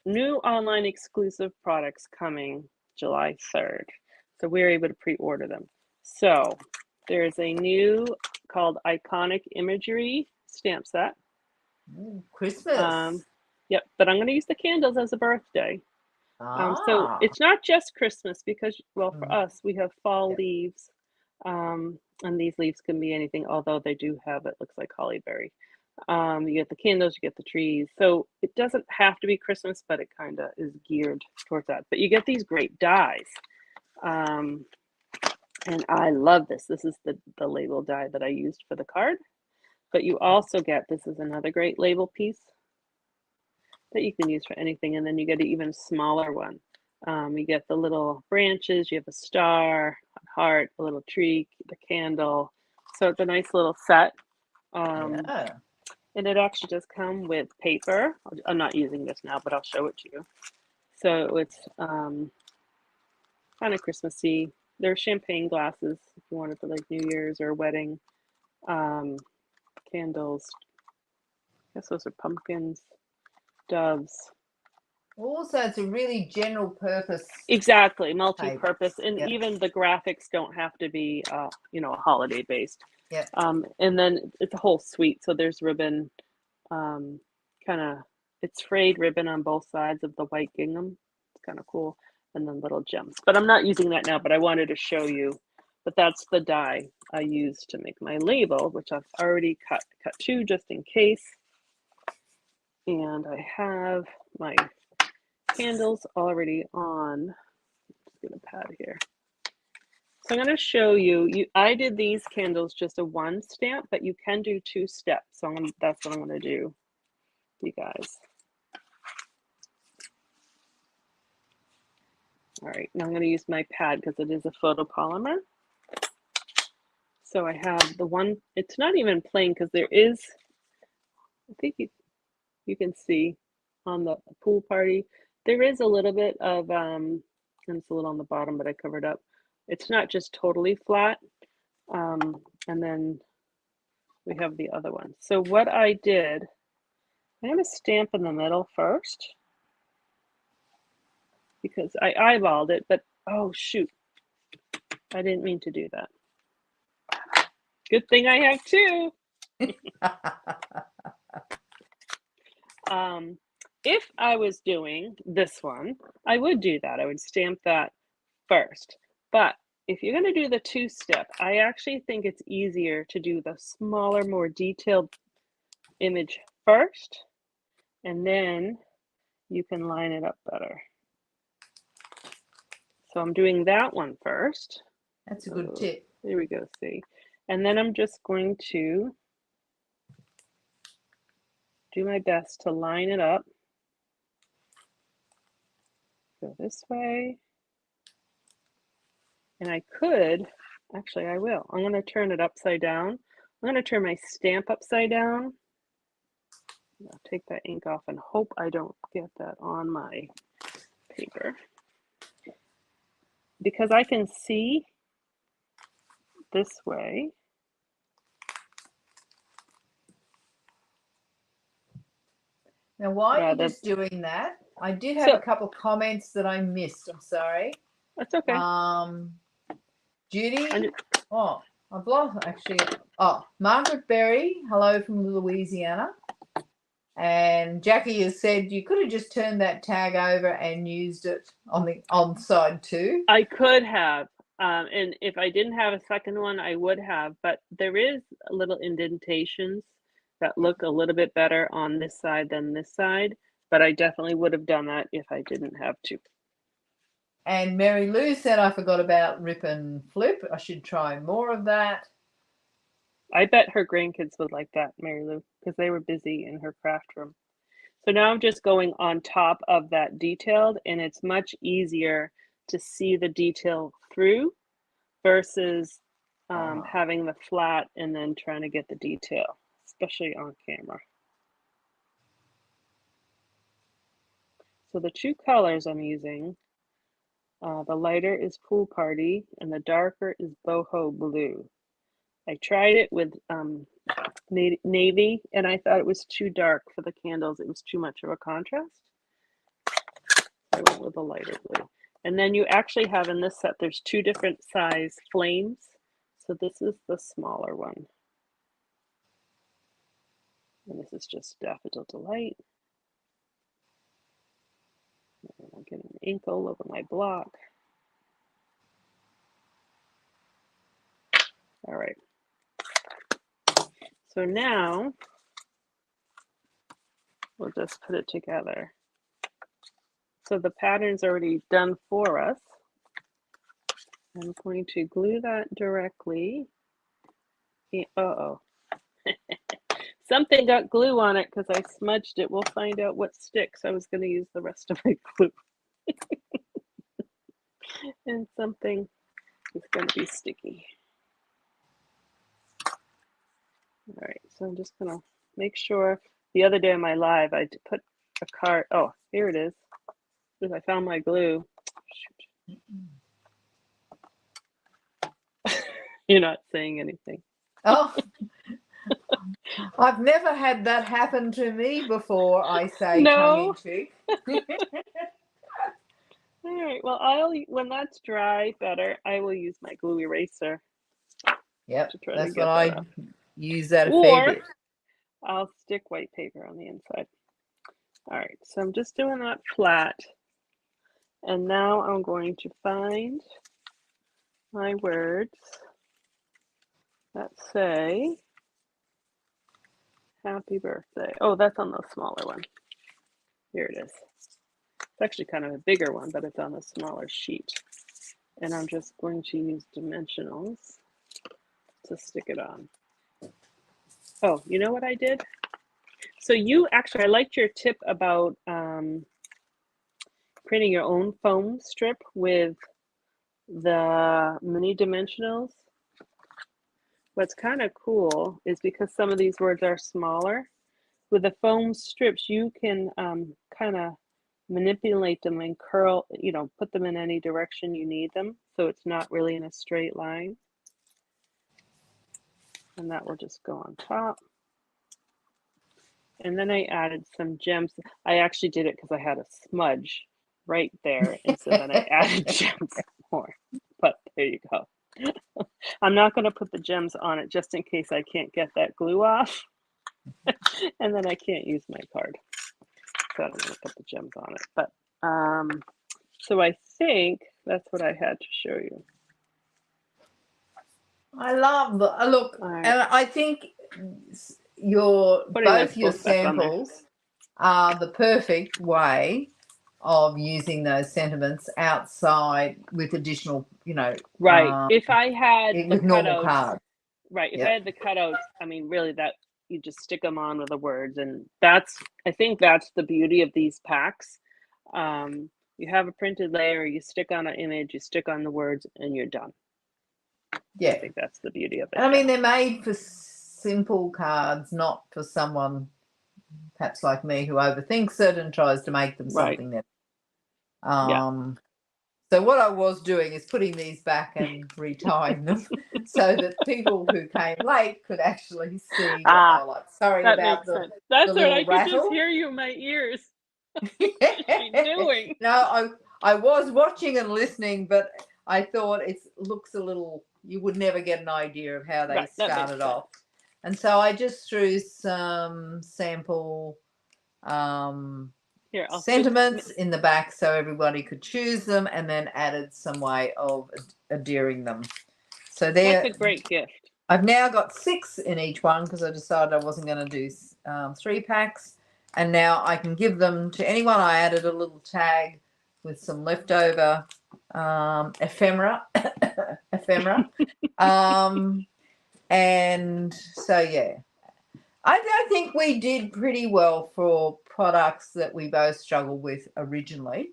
new online exclusive products coming July 3rd. So we're able to pre-order them. So there's a new called Iconic Imagery stamp set. Ooh, Christmas. Yep, but I'm going to use the candles as a birthday. So it's not just Christmas because, well, for us, we have fall leaves. And these leaves can be anything, although they do have, it looks like holly berry. You get the candles, you get the trees. So it doesn't have to be Christmas, but it kind of is geared towards that. But you get these great dies. And I love this. This is the label die that I used for the card. But you also get, this is another great label piece that you can use for anything. And then you get an even smaller one. You get the little branches, you have a star, a heart, a little tree, the candle. So it's a nice little set. And it actually does come with paper. I'm not using this now, but I'll show it to you. So it's kind of Christmassy. There are champagne glasses if you wanted for like New Year's or a wedding. Candles. I guess those are pumpkins, doves. Also, it's a really general purpose. Exactly, multi-purpose, and even the graphics don't have to be, holiday based. Yeah. And then it's a whole suite. So there's ribbon, it's frayed ribbon on both sides of the white gingham. It's kind of cool, and then little gems. But I'm not using that now. But I wanted to show you. But that's the die I used to make my label, which I've already cut 2 just in case. And I have my candles already on. Just get a pad here. So I'm going to show you. I did these candles just a 1 stamp, but you can do 2 steps. So that's what I'm going to do, you guys. All right, now I'm going to use my pad because it is a photopolymer. So I have the one. It's not even plain because there is. I think you can see on the pool party. There is a little bit of, and it's a little on the bottom, but I covered up. It's not just totally flat. And then we have the other one. So what I did, I'm going to stamp in the middle first because I eyeballed it, but oh shoot. I didn't mean to do that. Good thing I have two. If I was doing this one, I would do that. I would stamp that first. But if you're going to do the two-step, I actually think it's easier to do the smaller, more detailed image first, and then you can line it up better. So I'm doing that one first. That's a good tip. There we go, see. And then I'm just going to do my best to line it up. Go this way. And I could, actually I will. I'm going to turn it upside down. I'm going to turn my stamp upside down. I'll take that ink off and hope I don't get that on my paper. Because I can see this way. Now, while you're just doing that, I did have a couple of comments that I missed. I'm sorry. That's okay. Judy, I've lost actually. Oh, Margaret Berry, hello from Louisiana. And Jackie has said you could have just turned that tag over and used it on the side too. I could have. And if I didn't have a second one, I would have. But there is little indentations that look a little bit better on this side than this side. But I definitely would have done that if I didn't have to. And Mary Lou said I forgot about rip and flip. I should try more of that. I bet her grandkids would like that, Mary Lou, because they were busy in her craft room. So now I'm just going on top of that detailed, and it's much easier to see the detail through versus having the flat and then trying to get the detail, especially on camera. So the two colors I'm using, the lighter is Pool Party and the darker is Boho Blue. I tried it with navy and I thought it was too dark for the candles. It was too much of a contrast. I went with a lighter blue. And then you actually have in this set, there's two different size flames. So this is the smaller one. And this is just Daffodil Delight. And I'm getting ink all over my block. All right. So now we'll just put it together. So the pattern's already done for us. I'm going to glue that directly. Uh-oh. Something got glue on it because I smudged it. We'll find out what sticks. I was going to use the rest of my glue. And something is going to be sticky. All right, so I'm just going to make sure. The other day on my live, I put a card. Oh, here it is. Because I found my glue. Shoot. You're not saying anything. Oh, I've never had that happen to me before, I say, no. tongue in cheek. All right, well, when that's dry better, I will use my glue eraser. Yep, that's what I use that a fair bit. I'll stick white paper on the inside. All right, so I'm just doing that flat. And now I'm going to find my words that say happy birthday. Oh, that's on the smaller one. Here it is. It's actually kind of a bigger one, but it's on a smaller sheet. And I'm just going to use dimensionals to stick it on. Oh, you know what I did? So I liked your tip about creating your own foam strip with the mini dimensionals. What's kind of cool is because some of these words are smaller, with the foam strips, you can kind of manipulate them and curl, put them in any direction you need them. So it's not really in a straight line. And that will just go on top. And then I added some gems. I actually did it because I had a smudge right there. And so then I added gems more. But there you go. I'm not going to put the gems on it just in case I can't get that glue off. And then I can't use my card. So I don't want to put the gems on it. But so I think that's what I had to show you. I love the look, Right. and I think both your samples are the perfect way of using those sentiments outside with additional, right. If I had with normal cards, right? If I had the cutouts, I mean, really, that you just stick them on with the words, and I think that's the beauty of these packs. You have a printed layer, you stick on an image, you stick on the words, and you're done. Yeah, I think that's the beauty of it. And I mean, they're made for simple cards, not for someone perhaps like me who overthinks it and tries to make them something that. So what I was doing is putting these back and retying them so that people who came late could actually see what they're like. Sorry about the That's the all right. I rattle. could just hear you in my ears. What is she doing? No, I was watching and listening, but I thought it looks a little. You would never get an idea of how they started off, and so I just threw some sample sentiments in the back so everybody could choose them, and then added some way of adhering them. So that's a great gift. I've now got 6 in each one because I decided I wasn't going to do 3 packs, and now I can give them to anyone. I added a little tag with some leftover ephemera, and so I think we did pretty well for products that we both struggled with originally.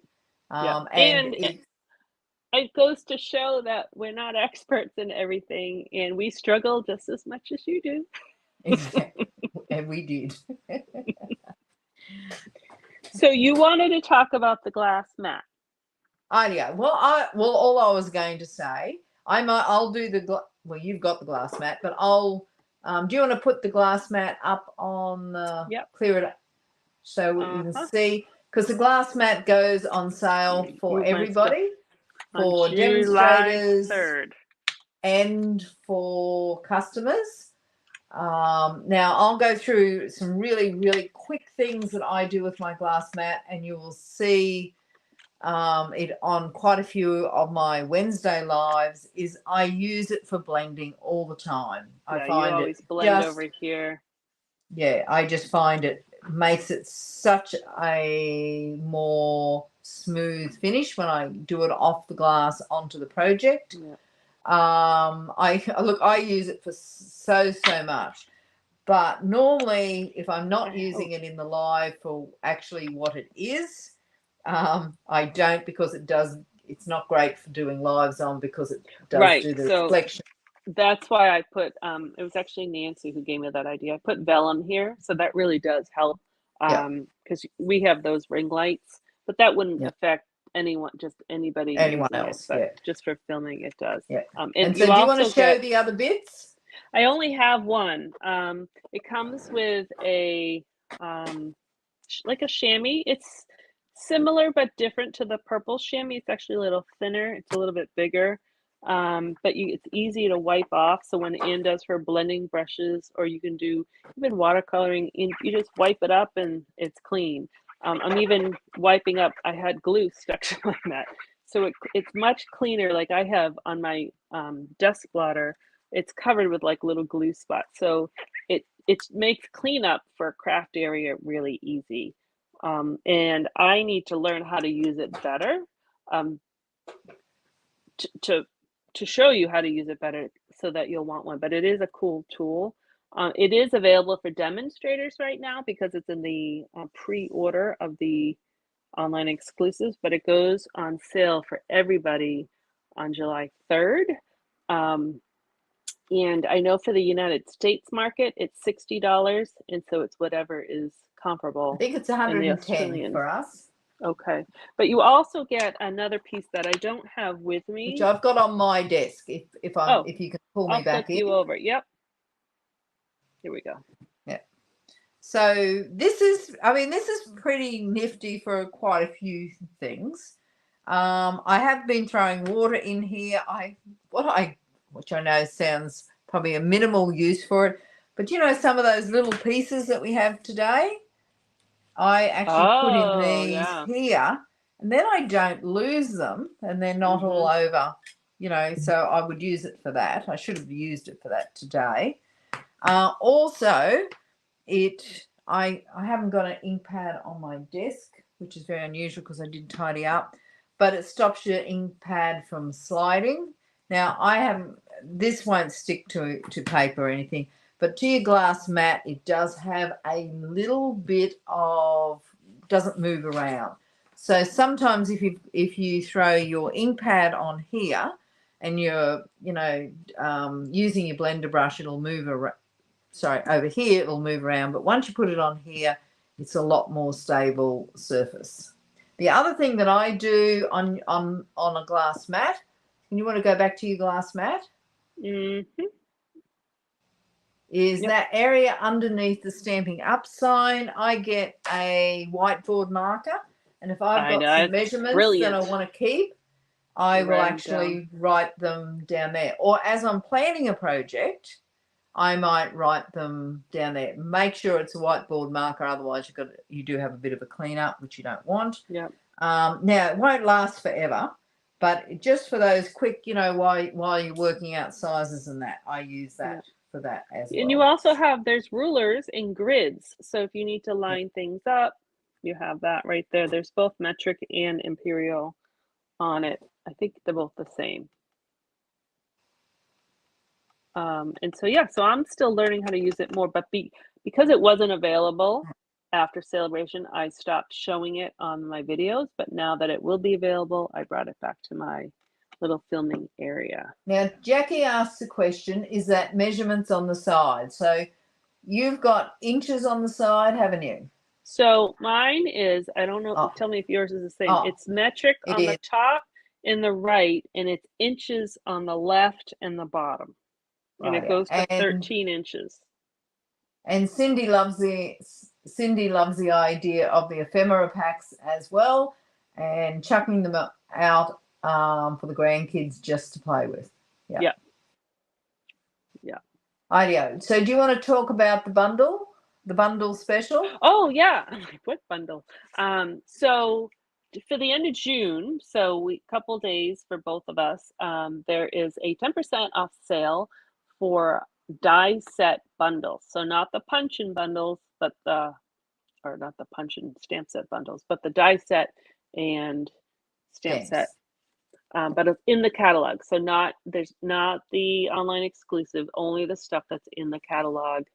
And it goes to show that we're not experts in everything, and we struggle just as much as you do. Exactly. And we did. So you wanted to talk about the glass mat. Yeah. Well, all I was going to say, I'll do well, you've got the glass mat, but I'll. Do you want to put the glass mat up on clear it up so we can see? Because the glass mat goes on sale for everybody, for demonstrators, 3rd. And for customers. Now I'll go through some really, really quick things that I do with my glass mat, and you will see it on quite a few of my Wednesday lives. Is I use it for blending all the time. I find you always blend over here. Yeah, I just find it makes it such a more smooth finish when I do it off the glass onto the project. Yeah. I use it for so much, but normally if I'm not using it in the live for actually what it is, I don't, because it's not great for doing lives on, because it does do the reflection. That's why I put it was actually Nancy who gave me that idea. I put vellum here, so that really does help, because we have those ring lights, but that wouldn't affect anybody else, but just for filming it does. And so do you want to show the other bits? I only have one. It comes with a like a chamois. It's similar but different to the purple chamois. It's actually a little thinner. It's a little bit bigger, but it's easy to wipe off. So when Anne does her blending brushes, or you can do even watercoloring, you just wipe it up and it's clean. I'm even wiping up. I had glue stuck to my mat, so it's much cleaner. Like I have on my desk blotter, it's covered with like little glue spots, so it makes cleanup for a craft area really easy. And I need to learn how to use it better, to show you how to use it better so that you'll want one. But it is a cool tool. It is available for demonstrators right now because it's in the pre-order of the online exclusives, but it goes on sale for everybody on July 3rd. And I know for the United States market, it's $60, and so it's whatever is comparable. I think it's 110 for us. Okay, but you also get another piece that I don't have with me, which I've got on my desk. If you can pull me back in. I'll flip you over. Yep. Here we go. Yeah. So this is pretty nifty for quite a few things. I have been throwing water in here. What I which I know sounds probably a minimal use for it. But you know, some of those little pieces that we have today, I actually put in these here, and then I don't lose them, and they're not all over, you know, so I would use it for that. I should have used it for that today. Also, I haven't got an ink pad on my desk, which is very unusual because I did tidy up, but it stops your ink pad from sliding. Now, this won't stick to paper or anything, but to your glass mat, it does have a little bit of, doesn't move around. So sometimes if you throw your ink pad on here and you're, you know, using your blender brush, it'll move around. Sorry, over here it'll move around, but once you put it on here, it's a lot more stable surface. The other thing that I do on a glass mat, and you want to go back to your glass mat, is that area underneath the Stampin' Up sign. I get a whiteboard marker, and if I've got some measurements that I want to keep, I will actually write them down there. Or as I'm planning a project, I might write them down there. Make sure it's a whiteboard marker, otherwise you do have a bit of a clean up, which you don't want. Yeah. Now it won't last forever, but just for those quick, you know, while you're working out sizes and that, I use that for that as well. And you also there's rulers and grids. So if you need to line things up, you have that right there. There's both metric and imperial on it. I think they're both the same. And so, so I'm still learning how to use it more, but because it wasn't available after celebration, I stopped showing it on my videos, but now that it will be available, I brought it back to my little filming area. Now, Jackie asked the question, is that measurements on the side? So you've got inches on the side, haven't you? So mine is, I don't know, tell me if yours is the same. It's metric on the top and the right, and it's inches on the left and the bottom. And it goes to 13 inches. And Cindy loves the idea of the ephemera packs as well, and chucking them out for the grandkids just to play with. Yeah. Ideo. So do you want to talk about the bundle special? Oh yeah, what bundle? So for the end of June, so couple days for both of us, there is a 10% off sale for die set bundles. So not the punch-in bundles, but not the punch-in stamp set bundles, but the die set and stamp set. But it's in the catalog. So there's not the online exclusive, only the stuff that's in the catalog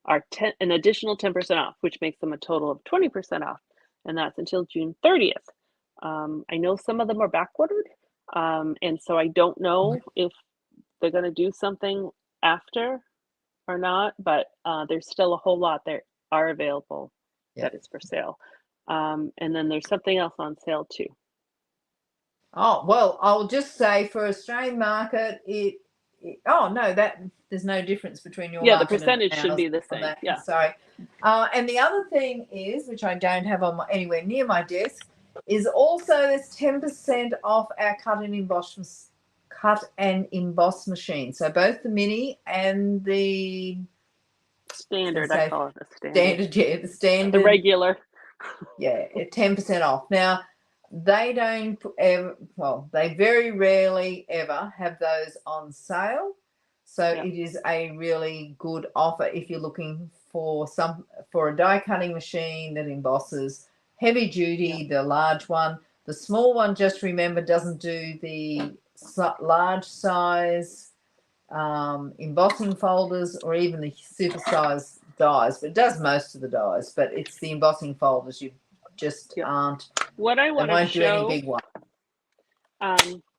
are an additional 10% off, which makes them a total of 20% off. And that's until June 30th. I know some of them are back ordered. And so I don't know if they're going to do something after or not, but there's still a whole lot that are available that is for sale. And then there's something else on sale too. Oh, well, I'll just say for Australian market, there's no difference between your market the percentage and should be the same. Sorry. And the other thing is, which I don't have on anywhere near my desk, is also there's 10% off our cut and emboss machine. So both the mini and the standard, I call it the standard. The standard. The regular. 10% off. Now, they don't ever, they very rarely ever have those on sale. So it is a really good offer if you're looking for a die cutting machine that embosses heavy duty, the large one. The small one, just remember, doesn't do the large size embossing folders or even the super size dies, but it does most of the dies, but it's the embossing folders you just aren't. What I want to show, do any big one.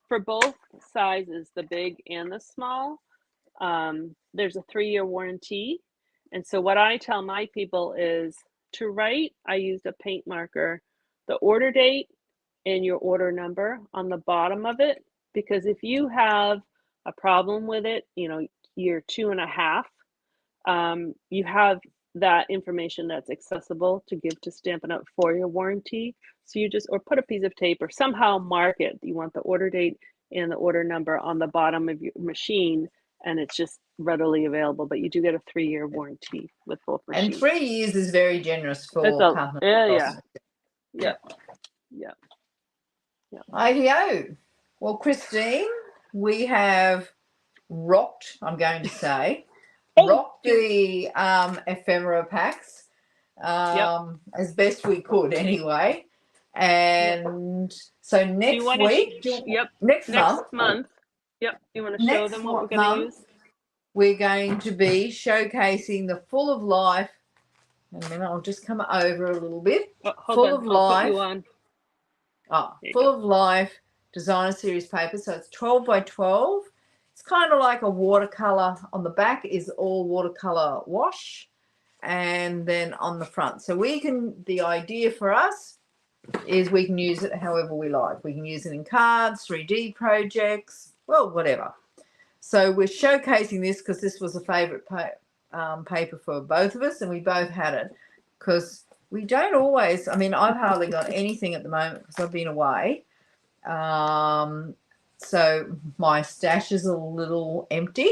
For both sizes, the big and the small, there's a 3-year warranty. And so what I tell my people is to write, I used a paint marker, the order date and your order number on the bottom of it, because if you have a problem with it, year 2.5, you have that information that's accessible to give to Stampin' Up! For your warranty. So you or put a piece of tape or somehow mark it. You want the order date and the order number on the bottom of your machine, and it's just readily available. But you do get a 3-year warranty with both machines. And 3 years is very generous for companies. Yeah. IDO. Well, Christine, we have rocked, I'm going to say, rocked the Ephemera Packs as best we could anyway. And so next week, next month, you want to show them what we're going to use? We're going to be showcasing the Full of Life. And then I'll just come over a little bit. Full of Life. Full of Life Designer Series paper. So it's 12 by 12. It's kind of like a watercolor. On the back is all watercolor wash, and then on the front. So the idea for us is we can use it however we like. We can use it in cards, 3D projects, well, whatever. So we're showcasing this because this was a favorite paper for both of us, and we both had it because we don't always, I mean, I've hardly got anything at the moment because I've been away. So my stash is a little empty,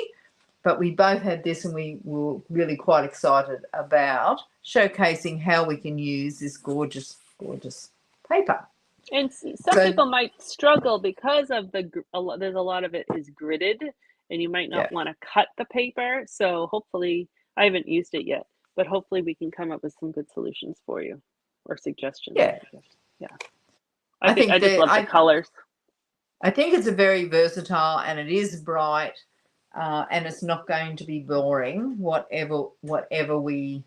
but we both had this, and we were really quite excited about showcasing how we can use this gorgeous, gorgeous paper. And some people might struggle because of there's a lot of it is gridded, and you might not want to cut the paper. So hopefully, I haven't used it yet, but hopefully we can come up with some good solutions for you or suggestions. Yeah. I just love the colors. I think it's a very versatile, and it is bright, and it's not going to be boring, whatever we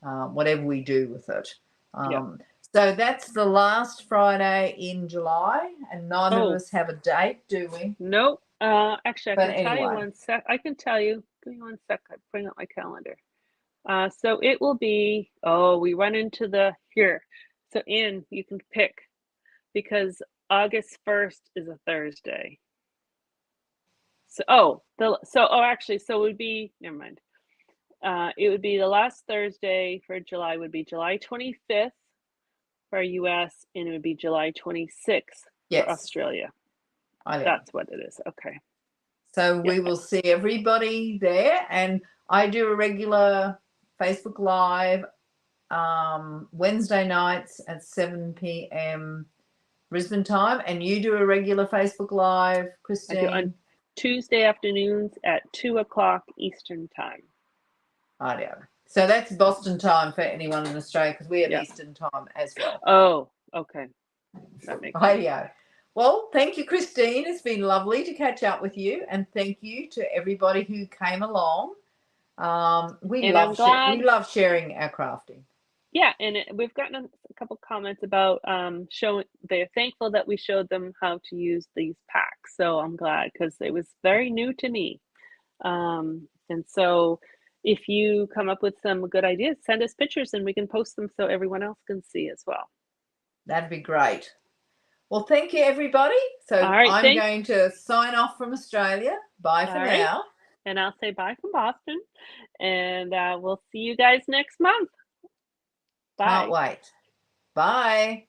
do with it. So that's the last Friday in July, and neither of us have a date, do we? Nope. Actually, I can tell you one sec. I can tell you. Give me 1 sec. I bring up my calendar. So it will be. Oh, we run into here. So you can pick, because August 1st is a Thursday. So it would be, never mind. It would be the last Thursday for July would be July 25th for US, and it would be July 26th for Australia. That's what it is. Okay. So we will see everybody there, and I do a regular Facebook Live Wednesday nights at 7 p.m. Brisbane time, and you do a regular Facebook Live, Christine? I do on Tuesday afternoons at 2 o'clock Eastern time. So that's Boston time for anyone in Australia, because we have Eastern time as well. Oh, okay. That makes sense. Well, thank you, Christine. It's been lovely to catch up with you, and thank you to everybody who came along. We love sharing our crafting. Yeah, and we've gotten a couple comments about they're thankful that we showed them how to use these packs. So I'm glad, because it was very new to me. And so if you come up with some good ideas, send us pictures and we can post them so everyone else can see as well. That'd be great. Well, thank you, everybody. So I'm going to sign off from Australia. Bye for now. And I'll say bye from Boston. And we'll see you guys next month. Bye. Can't wait. Bye.